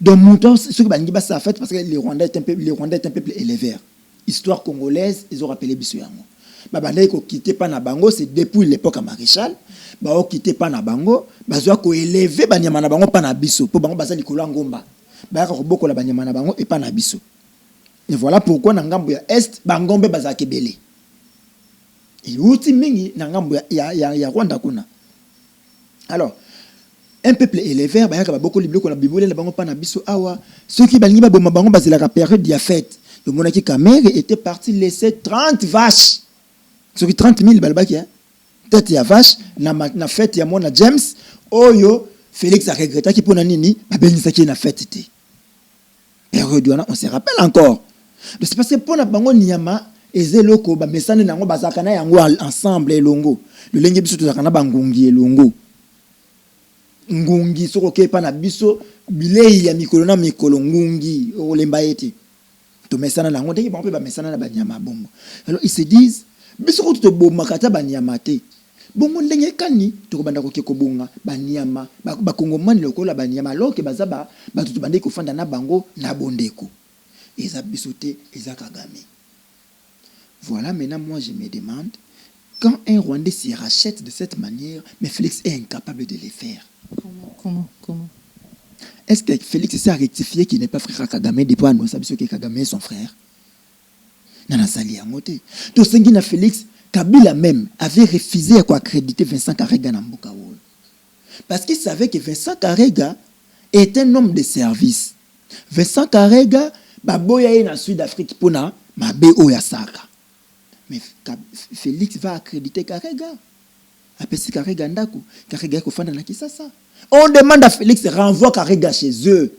Donc montant ceux qui bangi ba sa fête parce que les Rwandais est un peuple éleveur. Histoire congolaise, ils ont rappelé biso yango. Babandai ko quitté pas na bango c'est depuis l'époque à Maréchal ba o quitté pas na bango bazwa ko élever banyama na bango pas na biso po bango bazali ko ngomba ba ko boko la banyama na bango et pas na biso et voilà pourquoi na ngambo ya est bangombe bazaki belé et uti mingi na ngambo ya Rwanda kuna. Alors un peuple éleveur ba ka boko liblo ko na bibole la bango pas na biso awa ceux qui balingi ba boma bango bazela ka période ya fête le monaki Kamere était parti laisser 30 vaches. Sur 30 000 balbaki, tête ya vache, na fête ya mona James, oyo, Félix a regretté qu'il pona nini, babelisa qui na fête té. Période on se rappelle encore. De se passer pona bango niyama, ezeloko, ba mesane nango bazakana yango ensemble elongo. Le lenge biso tozakana bangungi elongo. Ngungi, soko kepa na biso, bilei ya mikolo na mikolo ngungi, olemba ete. To mesana nango, deki bango pe ba mesana na banyama bongo. Alors ils se disent, biso to bomakata banyama te bongo ndenge kani to banda ko kekobonga banyama bakongomani lokola banyama loke bazaba batutu bande ko fanda na bango na bondeko eza biso te eza Kagame. Voilà, maintenant, moi, je me demande, quand un Rwandais s'y rachète de cette manière, mais Félix est incapable de le faire. Comment Est-ce que Félix s'est rectifié qu'il n'est pas frère à Kagame depuis annoncer que Kagame est son frère? Nana Sali a monté. Tout ce qui n'a Félix, Kabila même avait refusé à accréditer Vincent Karega dans Mbukawo. Parce qu'il savait que Vincent Karega est un homme de service. Vincent Karega, Baboya est en Sud-Afrique pour na Mabe Oyasaka. Mais Félix va accréditer Karega. Après si Karega Ndaku, Karega Kofanda na Kisasa. On demande à Félix renvoie Karega chez eux.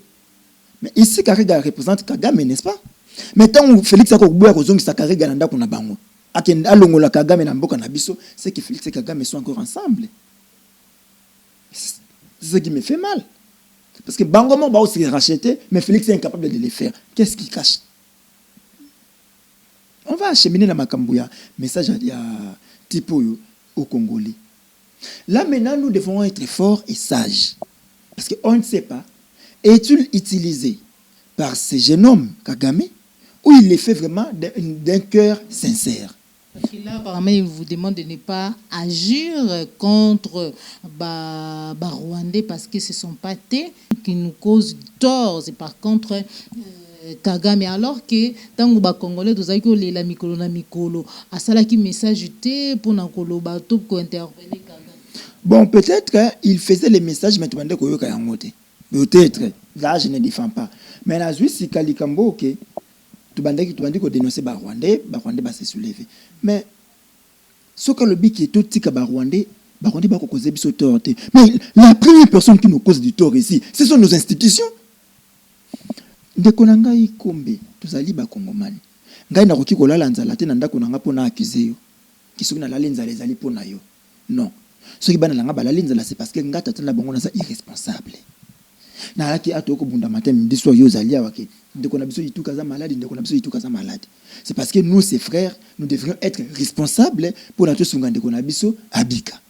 Mais ici Karega représente Kagame, n'est-ce pas? Mais tant que Félix a kokuboya kozongisa Karega Ndaku na bango. Akende alongola Kagame na mboka na biso, c'est que Félix et Kagame sont encore ensemble. C'est ce qui me fait mal. Parce que Bangomo va aussi racheter, mais Félix est incapable de le faire. Qu'est-ce qu'il cache? On va acheminer la Makambouya. Message à Tipoyo au Congolais. Là maintenant, nous devons être forts et sages. Parce qu'on ne sait pas. Est-il utilisé par ce jeune homme, Kagame, ou il le fait vraiment d'un cœur sincère? Parce que là, apparemment, il vous demande de ne pas agir contre Rwandais parce que ce ne sont pas eux qui nous causent tort. C'est par contre Kagame. Alors que tant que les Congolais, nous avons dit la mikolo na mikolo, à ça qui message pour nous bateau pour interpeller Kagame. Bon, peut-être qu'il faisait les messages, mais tu m'as dit qu'il y a un moté. Peut-être. Là, je ne défends pas. Mais la Suisse, c'est Kalikambo, ok. Tu m'as dit qu'on dénonçait Rwandais va se soulever. Mais ce que le but qui est tout petit que Rwandais va causer du tort. Mais la première personne qui nous cause du tort ici, ce sont nos institutions. De konanga ikombe, tous ali ba Congomani. Ngai na koki kolala nzala te na ndako nanga pona accuser yo. Kisoki na lala nzala ezali pona yo. Non. Ce qui bana langa ba lala nzala c'est parce que ngata tana bango na ça irresponsable. Na laki atoko bunda matin midi so yo zali awake. Ndeko na biso ituka za malade, ndeko na biso ituka za malade. C'est parce que nous ces frères, nous devrions être responsables pour notre sunga ndeko na biso abika.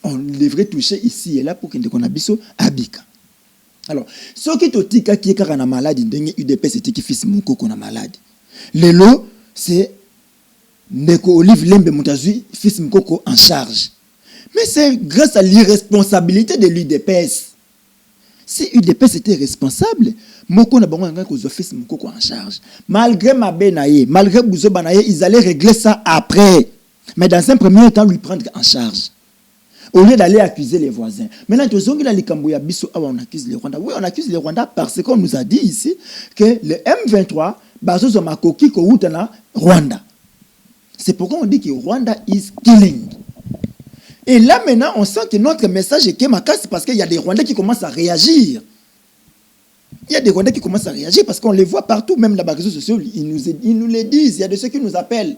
On devrait toucher ici et là pour que ndeko na biso abika. Alors, ce qui te dit qu'il y a une maladie, UDP, c'est qui fils mon coco na malade. Le lot, c'est Neko Olive Lembe Moutazui, fils mon coco en charge. Mais c'est grâce à l'irresponsabilité de l'UDPS. Si UDPS était responsable, Moko na bango nga ko fils mon coco en charge. Malgré ma benaye, malgré Bouzo Banaye, ils allaient régler ça après. Mais dans un premier temps, lui prendre en charge. Au lieu d'aller accuser les voisins. Maintenant, on accuse les Rwandais. Oui, on accuse les Rwandais parce qu'on nous a dit ici que le M23, Rwanda. C'est pourquoi on dit que Rwanda is killing. Et là, maintenant, on sent que notre message est kémakas parce qu'il y a des Rwandais qui commencent à réagir. Il y a des Rwandais qui commencent à réagir parce qu'on les voit partout, même dans les réseaux sociaux, ils nous le disent. Il y a de ceux qui nous appellent.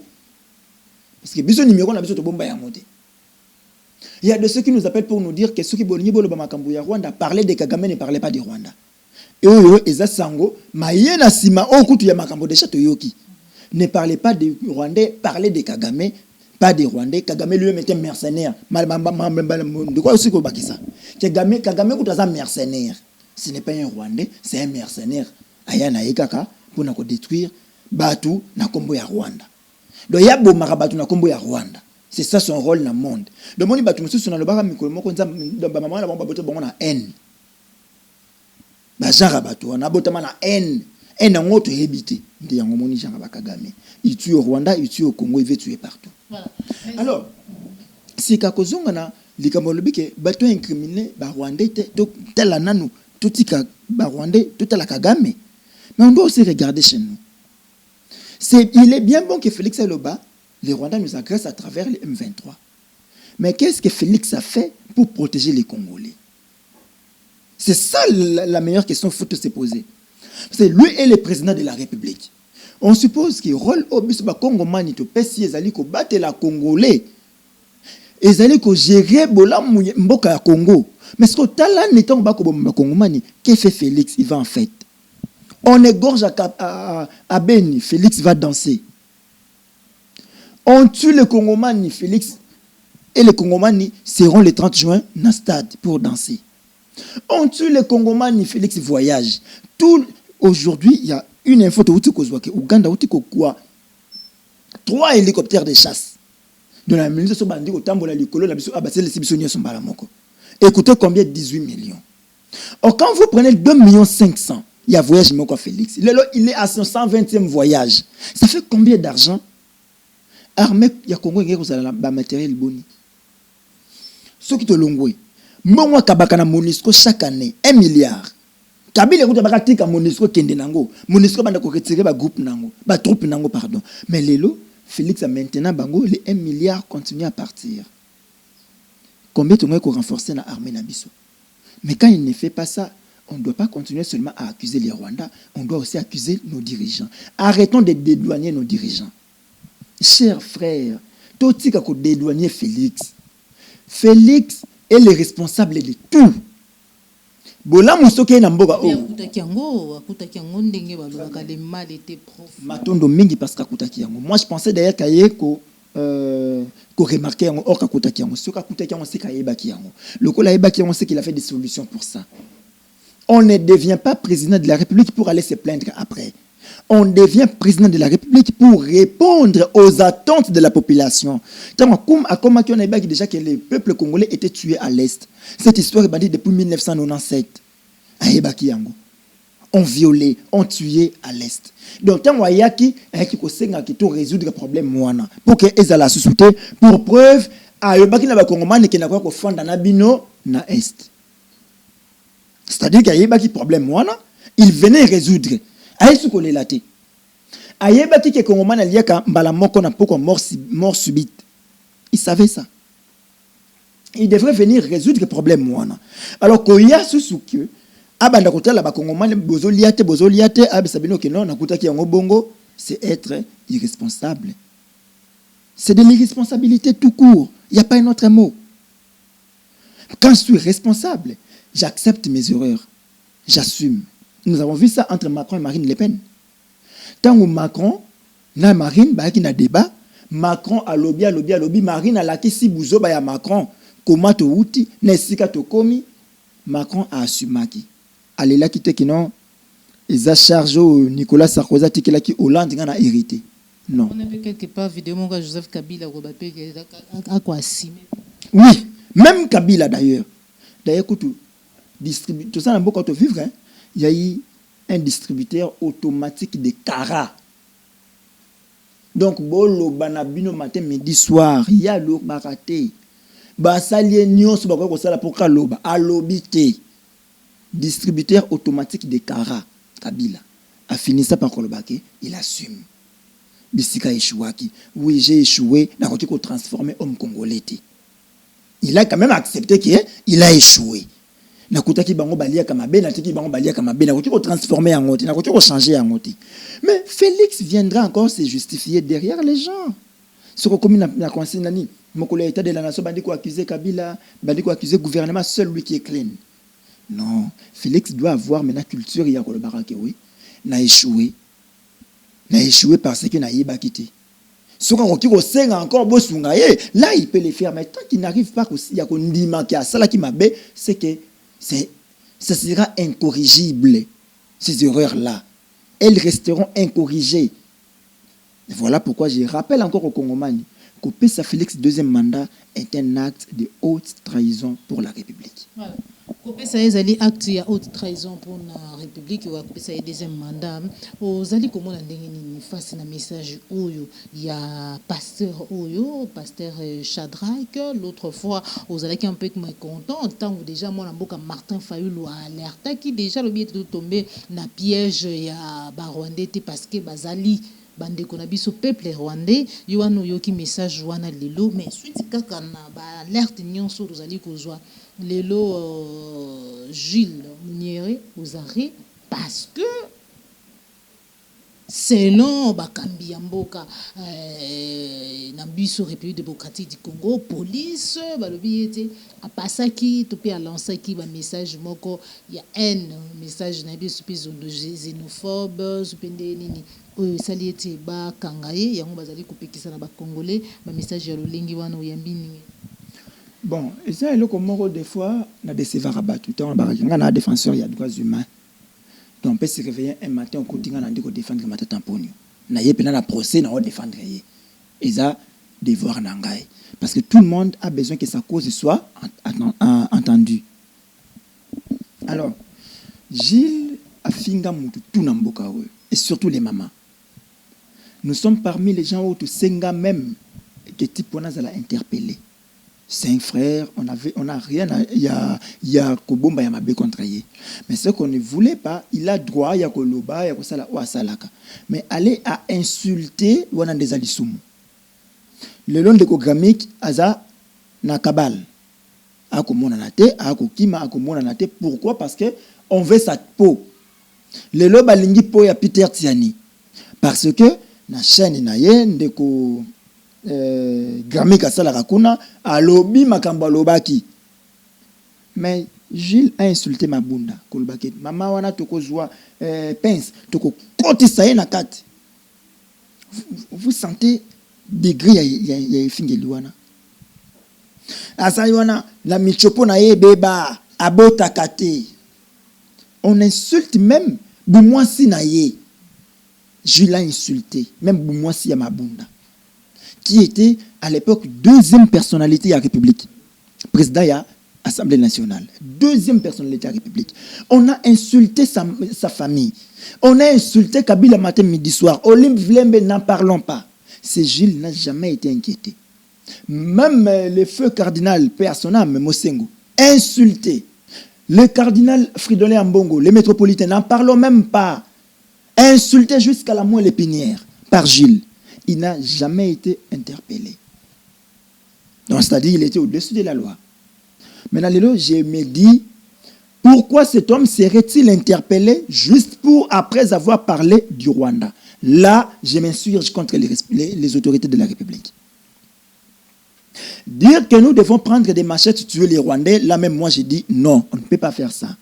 Parce que biso numéro, on a besoin de bomba à monter. Il y a de ceux qui nous appellent pour nous dire que ceux qui bolini le Bamakambuya Rwanda parlaient de Kagame, ne parlaient pas de Rwanda. Et eux, Eza Sango, Mayena Sima, Okutu Yamakambo de Chatoyoki. Ne parlait pas de Rwandais, parlait de Kagame, pas de Rwandais. Kagame lui-même était mercenaire. De quoi aussi qu'on bâtit ça? Kagame est un mercenaire. Ce n'est pas un Rwandais, c'est un mercenaire. Ayana Ekaka pour nous détruire Batu na Kombo ya Rwanda. Donc il y a beau Marabatu na Kombo ya Rwanda. C'est ça son rôle dans le monde. Donc, on batu sur le bar, maman na haine. On a botamana haine. Haine en autre habité. Il tue au Rwanda, il tue au Congo, il veut tuer partout. Voilà. Alors, si Kakozonga na likamolobi ke bato incriminé ba Rwandais tel ananu tout tika ba Rwandais tout la Kagame. Mais on doit aussi regarder chez nous. Il est bien bon que Félix Eloba les Rwandais nous agressent à travers les M23. Mais qu'est-ce que Félix a fait pour protéger les Congolais? C'est ça la meilleure question qu'il faut se poser. C'est lui est le président de la République. On suppose qu'il rôle au bus ba Congo manito pesi ezali ko battre la Congolais. Ezali ko gérer bola mboka ya Congo. Mais ce que tala n'étant ba ko bomba Congo mani, qu'est-ce que Félix il va en fait? On égorge à Beni, Félix va danser. On tue les Congomani, Félix, et les Congomani seront le 30 juin dans le stade pour danser. On tue les Congomani, Félix voyage. Aujourd'hui, il y a une info de Ouganda, 3 hélicoptères de chasse. Dans la ministre so bandi ko tambola likolo na biso abasele sibiso nyoso mbala moko. Écoutez combien? 18 millions. Or quand vous prenez 2 500 000, il y a voyage moko Félix. Il est à son 120e voyage. Ça fait combien d'argent? Armée ya Congo ngeko za ba matériel boni. Ce qui te longwe. Mbongo kabaka na MONUSCO chaque année 1 milliard. Kabila kuta baka tika MONUSCO kende nango. MONUSCO banda ko retirer ba groupe nango, ba troupe nango pardon. Mais lelo Félix a maintenant bango les 1 milliard continue à partir. Combien tu veux renforcer la armée nabiso? Mais quand il ne fait pas ça, on ne doit pas continuer seulement à accuser les Rwandais, on doit aussi accuser nos dirigeants. Arrêtons de dédouaner nos dirigeants. Chers frères, tout ce qu'on dédouaner Félix. Félix est le responsable de tout. Bola musoke na mboga o. Akutaki yango ndenge balobaka le mal était profond. Matondo mingi parce qu'akutaki yango. Moi je pensais d'ailleurs kaye ko remarquer yango or kakutaki yango. Ce kakutaki yango c'est kayebaki yango. Le ko la yebaki yango c'est qu'il a fait des solutions pour ça. On ne devient pas président de la République pour aller se plaindre après. On devient président de la République pour répondre aux attentes de la population. Comme on a déjà que le peuple congolais était tué à l'Est. Cette histoire est bandée depuis 1997. On violait, on tuait à l'Est. Donc, tant qu'il y a qui résoudre le problème, pour que les la société, pour preuve, il y a des Congolais qui n'ont pas fond dans Bino, na Est. C'est-à-dire qu'il y a des problèmes, il venait résoudre. Aïe ko lelate. Ayeba ki ke Congomana liaka mbala moko na poko mort subite. Il savait ça. Il devrait venir résoudre le problème moana. Alors qu'il y a ce souke abanda kotala ba Congomana bozo liate abisabino ke non nakuta ki yango bongo, c'est être irresponsable. C'est de l'irresponsabilité tout court. Il n'y a pas un autre mot. Quand je suis responsable, j'accepte mes erreurs. J'assume. Nous avons vu ça entre Macron et Marine Le Pen. Tant que Macron, na Marine, bah qui na débat, Macron a lobby, Marine a laki si bouzo ba ya Macron, comment to outi, nesika to komi, Macron a assumé qui. Allez là qui te qui non, ils a chargé Nicolas Sarkozy qui là qui Hollande n'a hérité. Non. On a vu quelque part vidéo mon gars Joseph Kabila Robapé qui a quoi assumer. Oui, même Kabila d'ailleurs. D'ailleurs écoute, tout ça n'a pas quand vivre hein. Il y a eu un distributeur automatique de Cara. Donc, bolo banabino matin, midi, soir, il y a l'eau baraté. Basalien nyon so bakwa kosala pour kaloba, alobité. Distributeur automatique de Cara, Kabila. A fini ça par kolobake, il assume. Bisika échouaki. Oui, j'ai échoué, n'a pas transformé homme congolais. Il a quand même accepté qu'il a échoué. Nakutaki bango balia kama be natiki bango balia kama be nakutaki ko transformer en ngoti nakutaki ko changer en ngoti. Mais Félix viendra encore se justifier derrière les gens. Ce que comme na conseil nani mokolo état de la nation bandi ko accuser Kabila, bandi ko accuser gouvernement seul lui qui est clean. Non, Félix doit avoir maintenant culture ya ko le barake oui. Na échoué parce que na yeba kiti. Ce qu'on continue encore bosunga là il peut le faire mais tant qu'il n'arrive pas aussi ya ko ndima ki asala ki mabe c'est que ça sera incorrigible, ces erreurs-là. Elles resteront incorrigées. Et voilà pourquoi je rappelle encore au Congomani que Pesa Félix deuxième mandat est un acte de haute trahison pour la République. Voilà. Kopesa ezali acte ya haute trahison pour la République ou kopesa ya deuxième mandat. Ozali komona ndenge nini face na message oyo ya pasteur Shadrach l'autre fois ozalaki un peu mécontent tant que déjà mon mboka Martin Fayulu a alerté qui déjà le biais de tomber na piège ya ba Rwandais parce que bazali bande ko na biso peuple rwandais yo wana yoki message wana lelo mais suite kaka na ba alerte nyonso ozali kozwa lelo Gilles Muniere aux arrêts parce que selon bakambi ya mboka na biso République démocratique du Congo police balobi ete apasaki to pe alansaki ba message moko ya haine message na biso pe de xénophobe supende nini oyo sali ete bakanga ye yango bazali kopekisa na ba congolais ba message ya lolengi wana oyambi nini. Bon, et ça, il y a des fois, on a des sévères rabattus. On a un défenseur, il y a des droits humains. Donc, on peut se réveiller un matin, on continue à défendre le matin tampon. On a un procès, on va défendre. Et ça, devoir nangai. Parce que tout le monde a besoin que sa cause soit entendue. Alors, Gilles a finga mutu tout namboka et surtout les mamans. Nous sommes parmi les gens où tout senga même que type on a interpellé. 5 frères, on a rien, il y a Kobomba Yamabe contre lui. Mais ce qu'on ne voulait pas, il a droit, il y a Koloba, il y a Kosala ou Asalaka. Mais aller à insulter, on a des alissoum. Le long de Kogramik, Aza, na Kabal. Ako monanate, ako kima, ako monanate. Pourquoi? Parce que on veut sa peau. Le lo balingi po ya Peter Tiani. Parce que na chaîne na ye ndeko Gramik asala rakuna alobi makambo alobaki. Mais Gilles a insulté ma bunda kolbaki. Mama wana toko zwa pince toko kotisa ye na kati. Vous sentez degré ya fingeli wana. Asali wana la michopo na ye beba abota kate. On insulte même Boumouassi na ye. Gilles a insulté même Boumouassi Yamabunda, qui était à l'époque deuxième personnalité de la République. Président de l'Assemblée nationale. Deuxième personnalité de la République. On a insulté sa famille. On a insulté Kabila matin, midi, soir. Olympe Vlembe, n'en parlons pas. Ce Gilles n'a jamais été inquiété. Même le feu cardinal Personnam Mosengo, insulté. Le cardinal Fridolin Ambongo, les métropolitains, n'en parlons même pas. Insulté jusqu'à la moelle épinière par Gilles. Il n'a jamais été interpellé. Donc, c'est-à-dire qu'il était au-dessus de la loi. Maintenant, je me dis, pourquoi cet homme serait-il interpellé juste pour, après avoir parlé du Rwanda? Là, je m'insurge contre les autorités de la République. Dire que nous devons prendre des machettes, tuer les Rwandais, là même moi je dis non, on ne peut pas faire ça.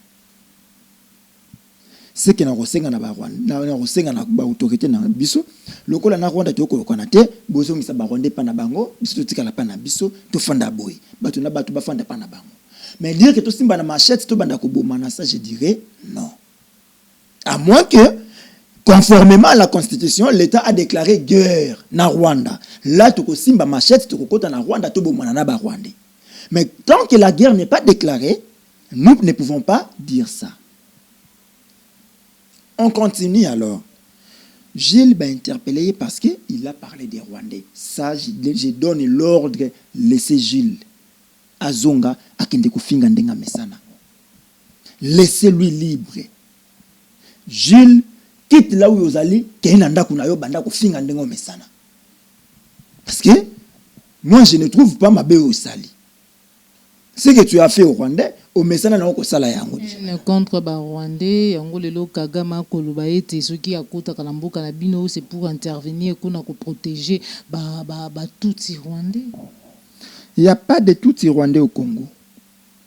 C'est que nous avons autorité dans biso lokola na Rwanda toko konate bozo ngisa ba Rwandais pa na bango biso tikala pa na biso to fanda boy batu na batu ba fanda pa na bango. Mais dire que to simba na machette to banda ko bomana, ça je dirais non. À moins que conformément à la Constitution, l'État a déclaré guerre na Rwanda. Là, tu simba machette, tu kota na Rwanda, tu bomana na ba Rwandais. Mais tant que la guerre n'est pas déclarée, nous ne pouvons pas dire ça. On continue alors. Gilles va interpeller parce qu'il a parlé des Rwandais. Ça, je donne l'ordre, laissez Gilles Azonga à Kendeko Finga Ndenga Mesana. Laissez-lui libre. Gilles quitte là où vous allez, parce que moi je ne trouve pas ma belle au sali. Ce que tu as fait au Rwandais, au Messana na ko sala yango. Contre ba Rwandais, yango lelo Kagama koloba ete soki akota kalamboka na bino, c'est pour intervenir kuna ko protéger ba Tutsi Rwandais. Il n'y a pas de Tutsi Rwandais au Congo.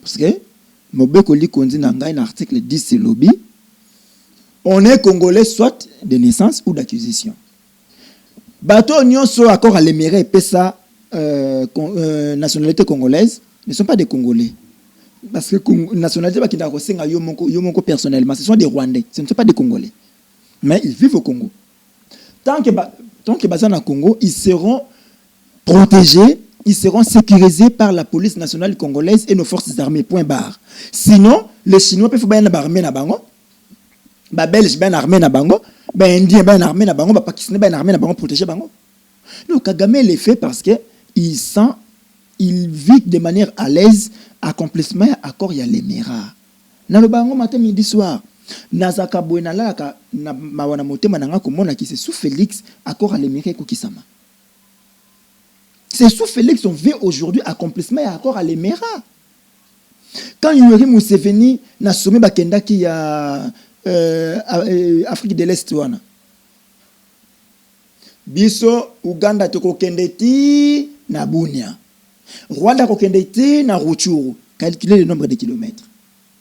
Parce que Mobeko li konzi na ngai na article 10 c'est lobby. On est Congolais soit de naissance ou d'acquisition. Bateau nyonso accord à l'émirat et ça nationalité congolaise ne sont pas des Congolais. Parce que nationalité qui n'a pas yo personnellement, ce sont des Rwandais, ce ne sont pas des Congolais. Mais ils vivent au Congo. Tant que bazan au Congo, ils seront protégés, ils seront sécurisés par la police nationale congolaise et nos forces armées. Point barre. Sinon, les Chinois peuvent bien armer na bango. Ba Belge ben armé na bango, ba Indien ben armé na bango, ba Pakistanais ben armé na bango protéger bango. Donc Kagame le fait parce que il vit de manière à l'aise accomplissement accord ya l'émirat. Na le bango matin midi soir. Nazaka boena la ka na mawana motema nanga komona ki c'est sous Félix accord à l'émirat ko kisama. C'est sous Félix on veut aujourd'hui accomplissement accord à l'émirat. Quand Yoweri Museveni na sommet bakenda ki ya Afrique de l'Est wana biso Uganda toko kendeti na Bunia, Rwanda ko kendeti na Rutshuru. Calculez le nombre de kilomètres,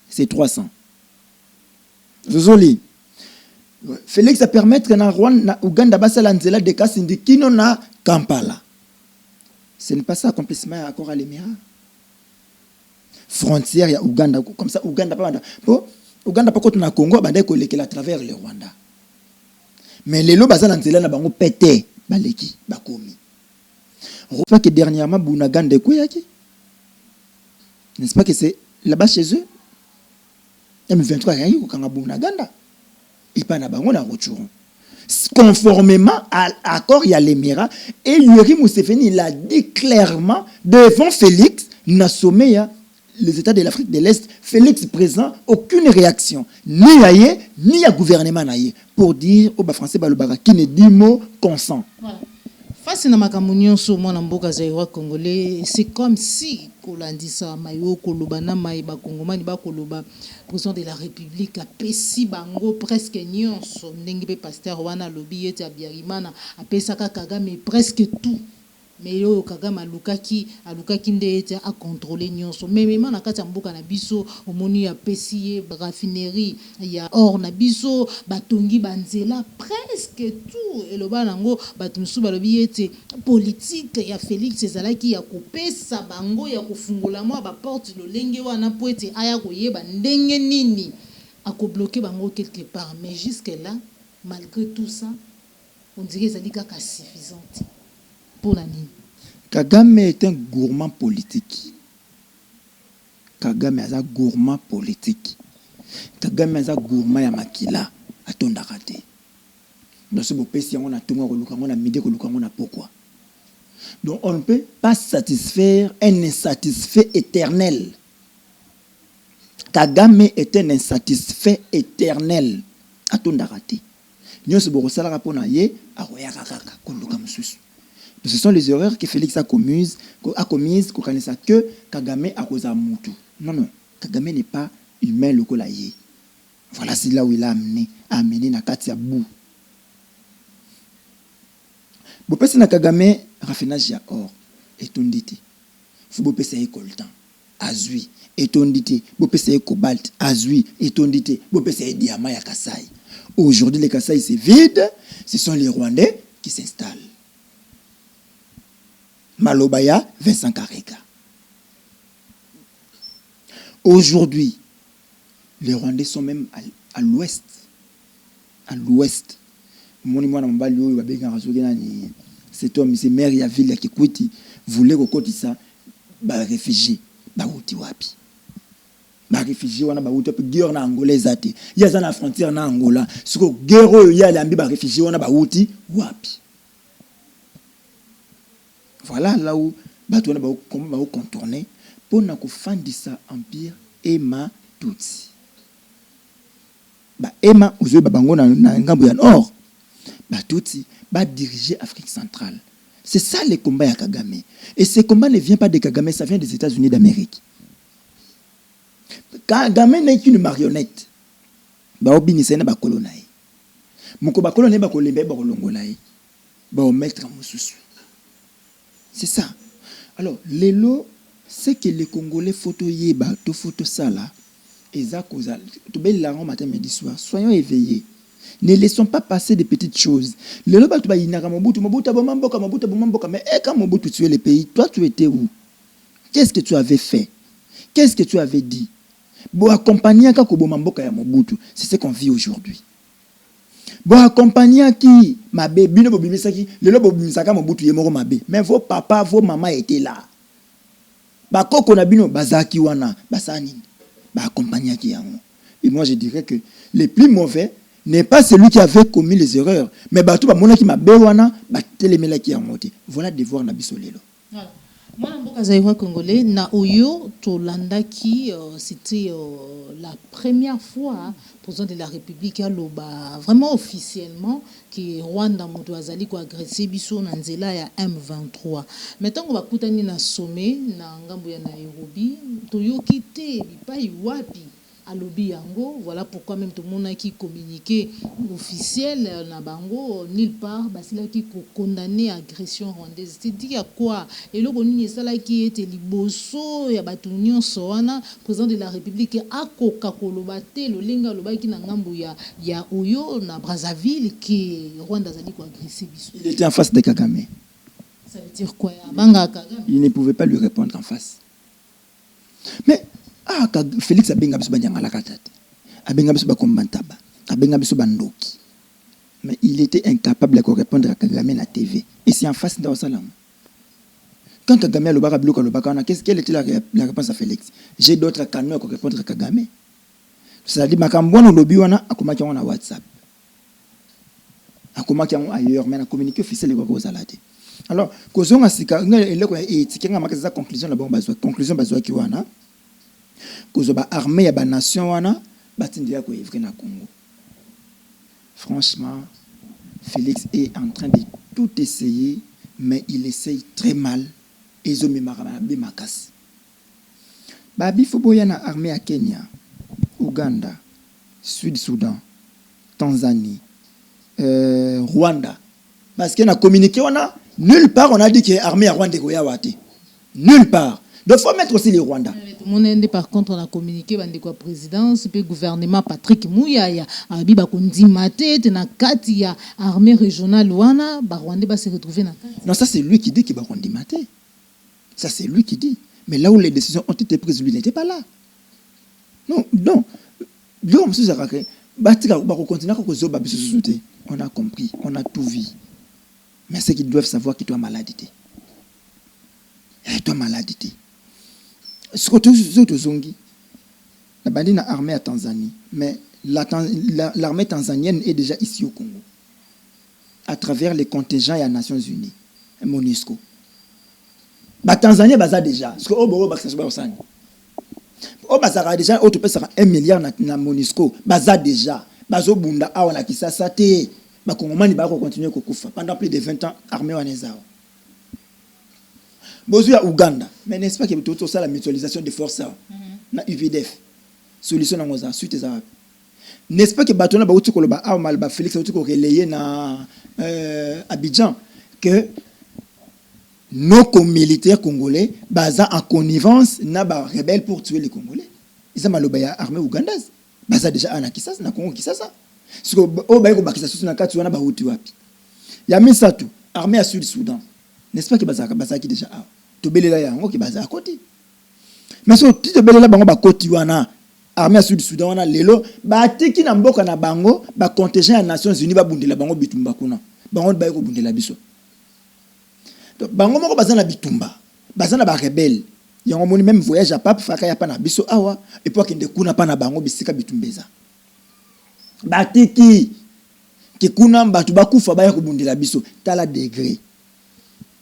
c'est 300. Zozoli Félix a permettre na Rwanda na Uganda basala nzela de Kasindikino na Kampala. Ce n'est pas ça accomplissement accord à l'émirat. Frontière ya Uganda comme ça Uganda pas bon Uganda pas contre na Congo banda ko lekela à travers le Rwanda. Mais les lo bazana nzela na bango pété baleki bakomi. Pas que dernièrement Bounaganda Kouyaki. N'est-ce pas que c'est là-bas chez eux? M23 rien eu quand Bounaganda. Et pas na bango na retour. Conformément à l'accord, il y a l'émirat. Et Yuri Moussefeni, il a dit clairement devant Félix, n'a sommé les États de l'Afrique de l'Est, Félix présent, aucune réaction. Ni à yé, ni à gouvernement naïe. Pour dire au Français Balobara qui ne dit mot consent. Voilà. Face à Makamounion sur mon amboka zaïrois congolais, c'est comme si Kolandisa Mayo Kolobana Maïba Kongomani ba Koloba président de la République a pesi bango presque nyonso ndenge pasteur wana lobi ete abiarimana a pesaka Kagame presque tout. Mais yo Kagame alukaki nde a contrôler nyonso même na kati mboka na biso omoni ya pesi raffinerie ya or na biso batongi banzela presque tout et le banango batumsu balobi ete politique ya Félix ezalaki ya kopesa bango ya kofungola mo ba porte lolenge wana po ete aya koyeba ndenge nini akobloquer bango quelque part mais jusque là malgré tout ça on dirait ezali kaka suffisante. Pour la ligne. Kagame est un gourmand politique. Kagame est un gourmand politique. Kagame est un gourmand ya makila. Atonda raté. Dans ce beau pays, on a tout le monde, on a midi, on a pourquoi. Donc on ne peut pas satisfaire un insatisfait éternel. Kagame est un insatisfait éternel. Atonda raté. Nous sommes au salaire pour naïe, à royakaka, koluka mususu. Ce sont les erreurs que Félix a commises, qu'on connaît ça que Kagame a causé à Moutou. Non, Kagame n'est pas humain le colaïe. Voilà, c'est là où il a amené Nakati à bout. Bopé na Kagame raffinage à or et tondité. Faut bopé c'est coltan, azui et tondité. Bopé c'est cobalt, azui et tondité. Bopé c'est diamant à Kassai. Aujourd'hui les Kassai c'est vide. Ce sont les Rwandais qui s'installent. Malobaya, Vincent Kareka. Aujourd'hui, les Rwandais sont même à l'ouest. À l'ouest. Cet homme, c'est maire de la ville qui voulait que ça, réfugié, wapi. Réfugié, on a guerre na angolais zate. Il y a la frontière na Angola. Ce que guerre il y a les réfugiés, on a wapi. Voilà là où Batou va contourner pour ne pas ça empire Emma Tutsi. Emma aux yeux babango na ngambo ya nord. Tutsi va diriger Afrique centrale. C'est ça le combat à Kagame. Et ce combat ne vient pas de Kagame, ça vient des États-Unis d'Amérique. Kagame n'est qu'une marionnette. Baobini c'est na colonai. Moko ba colonai ba kolembe ba kolongolaï. Ba o mettre en mususu. C'est ça. Alors, l'élo, c'est que les Congolais photo yeba, to photo ça là, et ça cause, tout bel larron matin, midi, soir. Soyons éveillés. Ne laissons pas passer des petites choses. L'élo, bah, tu vas y nara Mobutu, Mobutu, mais quand Mobutu tuait le pays, toi, tu étais où? Qu'est-ce que tu avais fait? Qu'est-ce que tu avais dit? Bon, accompagner quand Kobomamboka ya Mobutu, c'est ce qu'on vit aujourd'hui. Bon, accompagner qui ma bébé, le bobimisaki, le bobimisaka Mobutu yemoro mabe. Mais vos papas, vos mamans étaient là. Ba koko na bino bazaki wana, basani. Ba accompagner qui yango. Et moi je dirais que le plus mauvais n'est pas celui qui avait commis les erreurs, mais ba tout ba mona ki mabe wana, ba telemela ki yango te. Voilà devoir na biso lelo. Voilà. Moi, je suis congolais. Na Oyo, Tolanda qui c'était la première fois président de la République à Loba, vraiment officiellement, que Rwanda Moutouazali ko agressé biso na nzela ya M23. Maintenant on va koutani na sommet na ngambo ya Nairobi, toyo kité bipai wapi à Lobi yango, voilà pourquoi même tout le monde qui communiqué officiel na bango nulle part basila qui condamné agression rwandaise. C'est dire quoi et le boni sala qui était liboso ya batunyo soana président de la République akoka kolobate le lenga lobaki na ngambo ya Oyo na Brazzaville qui Rwanda zali ko agresser biso. Il était en face de Kagame. Ça veut dire quoi? Banga Kagame. Il ne pouvait pas lui répondre en face. Mais Félix abenga biso banyanga la katata. Abenga biso ba kombantaba. Abenga biso bandoki. Mais il était incapable de répondre à Kagame na TV. Et c'est en face de Osalam. Quand Kagame a le Barablo, quelle était la réponse à Félix? J'ai d'autres canaux à répondre à Kagame. C'est-à-dire, Makambouano Lobiwana a communiqué en WhatsApp. A communiqué ailleurs, mais a communiqué officiellement avec Ozalate. Alors, Kozonga Sika, il y a une conclusion, la conclusion qui wana. Kozoba armée ya ba nation wana, batindia ko evre na Congo. Franchement, Félix est en train de tout essayer, mais il essaye très mal. Ezomi Maramabe Makas. Babi Foboyana armée à Kenya, Ouganda, Sud-Soudan, Tanzanie, Rwanda. Parce qu'on a communiqué, nulle part on a dit qu'il y a armée à Rwanda et Goyawate. Nulle part. Donc il faut mettre aussi les Rwandais. Par contre, on a communiqué avec la présidence, le gouvernement Patrick Mouya, il y a Abiba Kondimate, il y a armée régionale Wana, Rwanda va se retrouver dans le. Non, ça c'est lui qui dit qu'il va Kondimate. Ça c'est lui qui dit. Mais là où les décisions ont été prises, lui n'était pas là. Non, non. On a compris, on a tout vu. Mais c'est qu'ils doivent savoir qu'il doit maladité. Il doit maladité. Ce que tu zongi, la bandine a armée à Tanzanie, mais l'armée tanzanienne est déjà ici au Congo, à travers les contingents et les Nations Unies, MONUSCO. La Tanzanie baza déjà, parce que baza déjà, au total 1 milliard na MONUSCO, baza déjà, bazo bunda awana kisasa te, ba Congomani ba continuer kokufa pendant plus de 20 ans armée wanezao. Bozu ya Ouganda, mais n'est-ce pas que tout ça la mutualisation des forces na UVDF. Solution na ngoza suite za. N'est-ce pas que batona ba uti koloba a mal ba Félix uti ko relayer na Abidjan que nos militaires congolais baza en connivence na ba rebelles pour tuer les Congolais. Ils ont maloba ya armée ougandaise. Baza déjà ana Kisasa na Congo Kisasa. Ce que o ba ko ba Kisasa na kati wana ba uti wapi. Ya misatu armée à Sud-Soudan. N'est-ce pas que baza qui déjà a tobelela yango ki baza côté. Mais so ti tobelela bango ba côté wana armée à Sud-Soudan wana lelo ba tiki na mboka na bango ba contingent ya Nations Unies ba bundela bango bitumba kuna. Bango ba ko bundela biso. Donc bango moko baza na bitumba, baza na ba rebelle. Yango moni même voyage à pape faka ya pa na biso awa et puis kende kuna pa na bango bisika bitumbeza. Ba tiki ki kuna batu ba kufa ba ya ko bundela biso tala degré.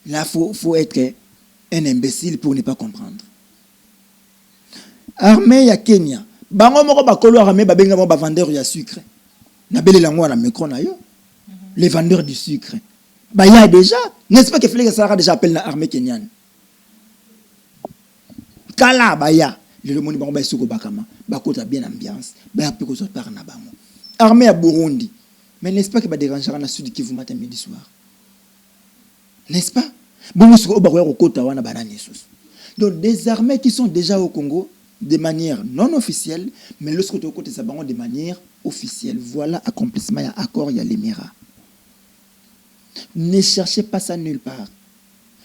Là, faut être un imbécile pour ne pas comprendre. Armée ya Kenya. Bango moko bakolo armée babenga ba vendeur ya sucre. Na bele lango na micro na yo. Les vendeurs du sucre. Bah il y a déjà, n'est-ce pas que Félix Sarah déjà appelle la armée kenyane. Kala bah ya, le monde bango ba soko bakama, bakota bien ambiance, ba pe ko so par na bango. Armée ya Burundi. Mais n'est-ce pas que ba dérangera na sud Kivu matin midi soir. N'est-ce pas? Donc des armées qui sont déjà au Congo de manière non officielle, mais lorsque tu es au côté de manière officielle. Voilà accomplissement, il y a accord, il y a l'émirat. Ne cherchez pas ça nulle part.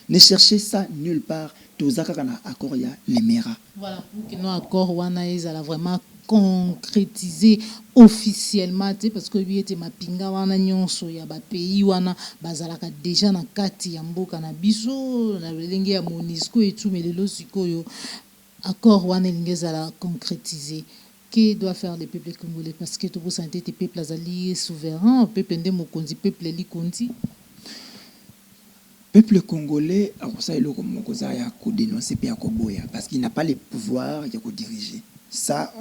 Ne cherchez ça nulle part. Tout ça, accord, il y a l'émirat. Voilà, pour que nos accords, Wanaïs, a vraiment concrétisé officiellement, parce que lui était ma pinga wana nyonso ya ba pays wana bazalaka déjà na kati ya mboka na biso na lenge ya MONUSCO et tout, mais lelo sikoyo accord wana lingezala concrétisé. Que doit faire le peuple congolais, parce que tout vous sentez les peuples alliés souverains, peuple ndé mokonzi, peuple li konzi. Peuple congolais a ça elo comme mokoza ya ko dénoncer pe ya ko boya parce qu'il n'a pas le pouvoir ya ko diriger. Ça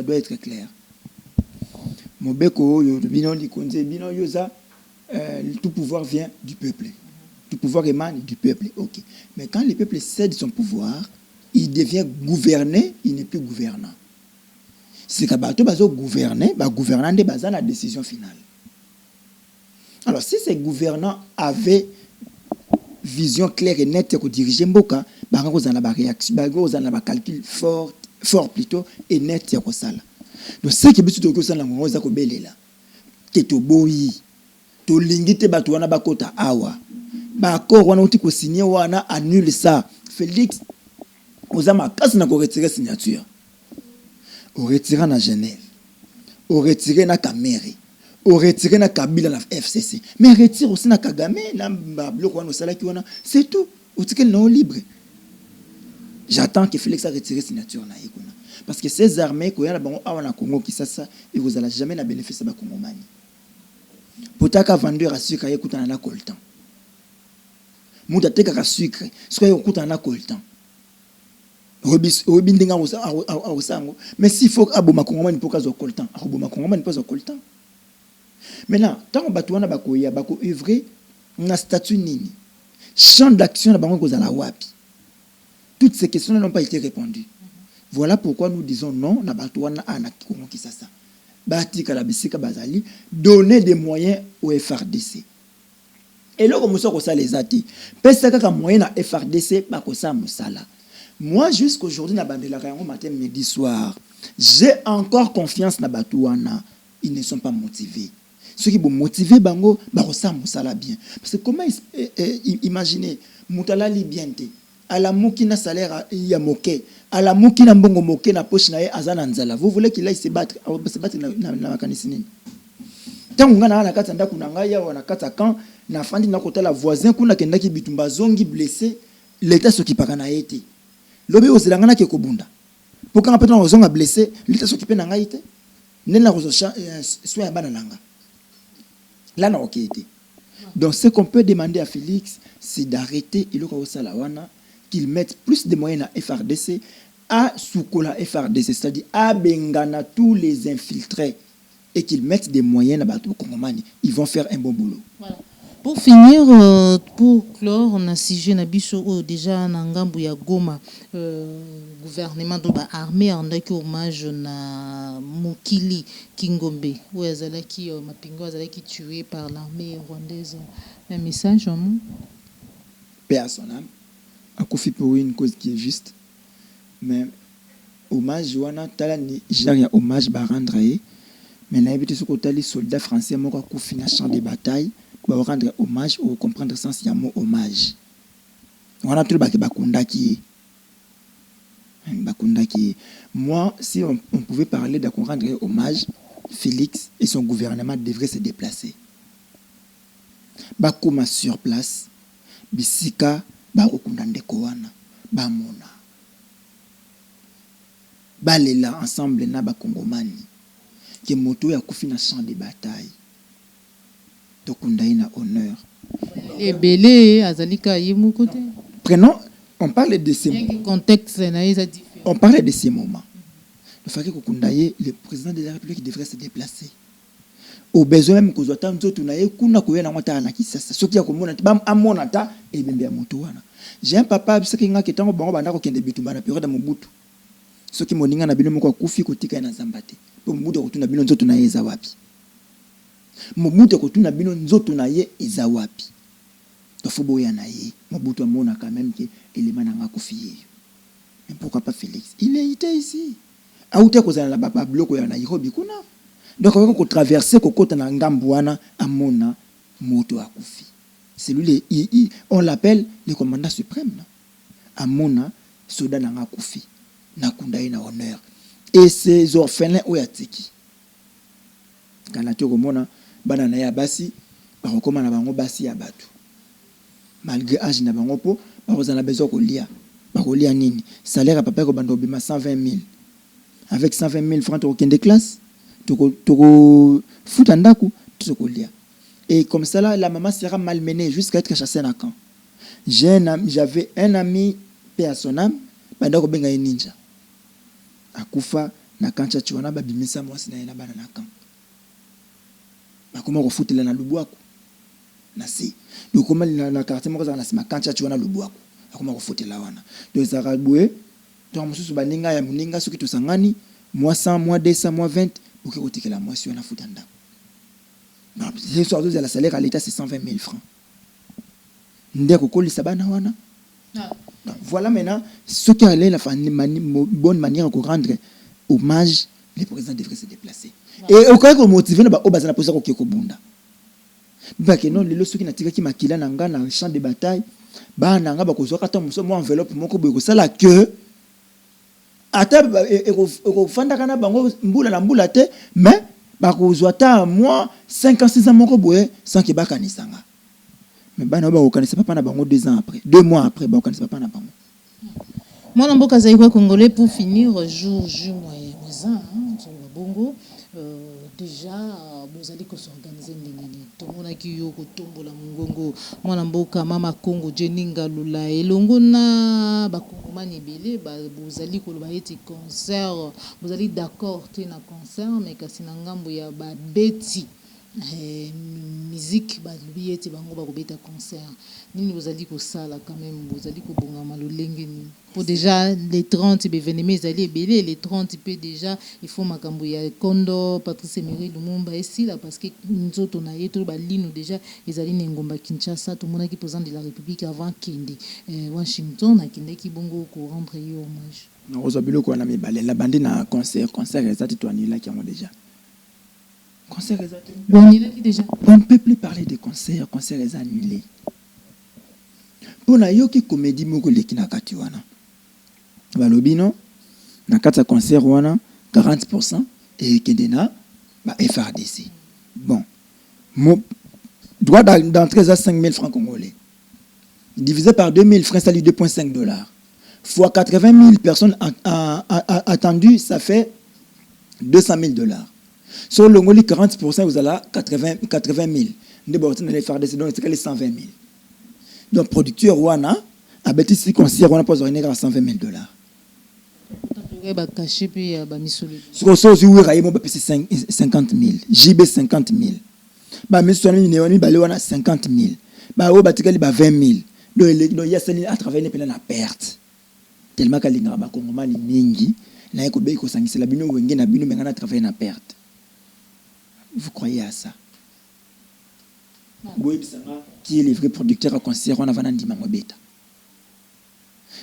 doit être clair. Mobeko yo bino li konzi bino yoza tout pouvoir vient du peuple. Tout pouvoir émane du peuple. OK. Mais quand le peuple cède son pouvoir, il devient gouverné, il n'est plus gouvernant. C'est que bato bazo gouverner, ba gouvernant de baza la décision finale. Alors si ces gouvernants avaient vision claire et nette pour diriger mboka, ba ngo na ba réaction, ba ngo na ba calcul fort plutôt et net ya ko sala. Donc ce qui bitu to sala ngo za ko belela. Ke to boyi. To lingite bato wana bakota awa. Ba accord wana uti ko signer wana annule ça. Félix ozama kasi na ko retirer signature. On retire na Genève, on retire na Kamere, on retire na Kabila na FCC, mais retire aussi na Kagame, na Bloko wana osala ki wana, c'est tout. Otikeli non libre. J'attends que Félix a retiré signature na yekuna. Parce que ces armées ko yana bango awana Congo qui ça et vous allez jamais na bénéfice ba Congomani. Potaka vendeur à sucre yekuta na coltan. Muta teka ka sucre, soit yekuta na coltan. Robindinga osango, mais s'il faut aboma Congomani pour kazo coltan, aboma Congomani pas au coltan. Maintenant, tant batouana bakoya bako œuvrer na statut nini. Champ d'action na bango kozala wapi. Toutes ces questions n'ont pas été répondues. Voilà pourquoi nous disons non, na batouana ana Congo Kinshasa. Batika la bisika bazali, donner des moyens au FRDC. Et là, comme ça, les atis. Pesa kaka moyen na FRDC, bako sa musala. Moi, jusqu'aujourd'hui, na bandela rayon matin, midi, soir, j'ai encore confiance na batouana. Ils ne sont pas motivés. Ceux qui sont motivés, bango, bako sa musala bien. Parce que comment imaginez, moutala li bien te. À la mouki na salaire ya moke, à la mouki na mbongo moke na poche na ye azana nzala. Vous voulez qu'il aille se battre na makanisi nini? Tangu ngana na kata ndaku na ngai ya wana kata kan na fandi na kota la voisin kuna kenda ki bitumba zongi blessé, l'état s'occupera na yete. Lobi ozelanga na ke kobunda. Pourquoi après on zonga blessé, l'état s'occupe na ngai te? Nena rozo soin bana nanga. Là na okete. Donc ce qu'on peut demander à Félix, c'est d'arrêter qu'il mette plus de moyens à FRDC, à Soukola FRDC, c'est-à-dire à Bengana tous les infiltrés, et qu'ils mettent des moyens à Batou Kongomani. Ils vont faire un bon boulot. Voilà. Pour finir, pour clore, on a sujet Nabiso déjà Nangambu ya Goma, gouvernement de l'armée en a hommage na Mukili Kingombe, où Azalaki Mapingo Azalaki tué par l'armée rwandaise. Un message en moi. Paix à son âme. A Kofi pour une cause qui est juste. Mais hommage wana talani j'ai hommage ba rendre mais na habité ce côté les soldats français moko Kofi na champ de bataille pour rendre hommage ou comprendre le sens du mot hommage. On a tout bakundaki. Moi si on pouvait parler de rendre hommage, Félix et son gouvernement devraient se déplacer. Bakoma sur place bisika bakokunda ndeko wana bamona balela ensemble na bakongomani ke moto ya kufi na champ de bataille tokunda ina honneur et belé azalika yemu côté. Prenons, on parle de ces contexte na différent. On parlait de ces moments. Le fait que Kokundaye, le président de la République devrait se déplacer. Au besoin même que nous avons tous les kuna koyena mwata na kisasa soki ya komona bam amona ta e bembe ya moto wana. J'ai un papa bisaki nga ketango bango banda ko kende bitumba na période Mobutu. Soki moninga na bino moko kufi kotika na zambate. Po Mobutu ko tuna bino nzoto na yeza wapi. Mobutu ko tuna bino nzoto na ye eza wapi. To fobo ya na ye. Mobutu amona quand même que élément na nga kufi. Mais pourquoi pas Félix? Il était ici. Aouté ko zana la papa bloko ya na Nairobi kuna. Donc on va traverser kokota na ngambwana amona moto akufi. C'est lui on l'appelle le commandant suprême. Amona soda na akufi na kundaye na honneur. Et ces orphelins oyatiki. Kana to komona bana na ya basi ba kokoma na bango basi ya batu. Malgré âge na bango po ba kozana besoin ko lia. Ba ko lia nini? Salaire à papa ko bando bima 120 000. Avec 120 000 francs tu aucune de classe. Toko futandaku tusokolia. Et comme ça là, la maman sera malmenée jusqu'à être chassée à camp. J'avais un ami paix à son âme pendant que benga ninja. Akufa na kancha chuana ba bimisa mwasi na bana na camp. Ba comment refutela na lubwaku. Na si. Donc comment na quartier moko za na sima kancha chuana lubwaku. Comment refutela wana. Donc ça raboué. Donc mususu baninga ya muninga soki tusangani mois 100 mois 200 mois 20 pour que la moitié na futanda. Non, les soirs de la salaire à l'état c'est 120 000 francs. Ndeko koli sabana wana. Voilà maintenant ce qui allait la bonne manière de rendre hommage, les présidents devraient se déplacer. Et au cas où motiver na ba obaza na posa ko kobunda. Ba ke non lelo soki na tika ki makila na nga na champ de bataille, ba na nga ba ko zoka ta muso mo enveloppe moko boye ko sala que ata fanda kana bango mbula na mbula te mais bakozwa ta moi 5 ans 6 ans moko boye sans que bakanisanga Mais bana ba okanisa papa na bango 2 ans après, 2 mois après ba okanisa papa na bango. Moi na mboka zaïwa congolais pour finir jour moyen maison sur le bongo déjà vous allez que s'organiser ndenge to mona ki yo ko tombola mungongo mwana mboka mama Congo Jeninga Lula elongo na ba kongomani belé vous allez ko ba eti concert vous allez d'accord te na concert mais kasi na ngambo ya ba beti musique balobi ete bango bakobeta concert nini bozali kosala quand même bozali kobongama lolenge nini po déjà les 30 événements ezali ebele les 30 pe déjà il faut makambo ya Kondo Patrice Emery Lumumba esila parce que nzoto na ye to balino déjà ezali na ngomba Kinshasa to monaki président de la République avant kende Washington akendeki bongo ko rendre yo hommage na ozabilo ko na mibale la bandi na concert ezati to anila ki yango déjà. Concert est annulé. Déjà. On ne peut plus parler de concert est annulé. Pour na yoki comédie moko leki na kati wana. Balobino na kati concert wana 40% et kedena ba FRDC. Bon. Droit d'entrée à 5 000 francs congolais. Divisé par 2 000 francs, ça lui $2.5. Fois 80 000 personnes attendues, ça fait $200 000. Sur le 40%, vous allez 80 000. Donc, c'est les 120 000. Donc, producteur Wana a bâti ce concert, on a pas à $120 000. Sur ce, vous avez 50 000. JB 50 000. Bah, mais sur le 50 000. Bah, au Batikali, 20 000. Donc, il y a celle à travailler les à perte. Tellement qu'il y a des Congolais mingi, là, il y a des gens qui la bino wenge na bino mengana travailler na perte. Vous croyez à ça? Qui est le vrai producteur à concert? On a vendu ma bêta.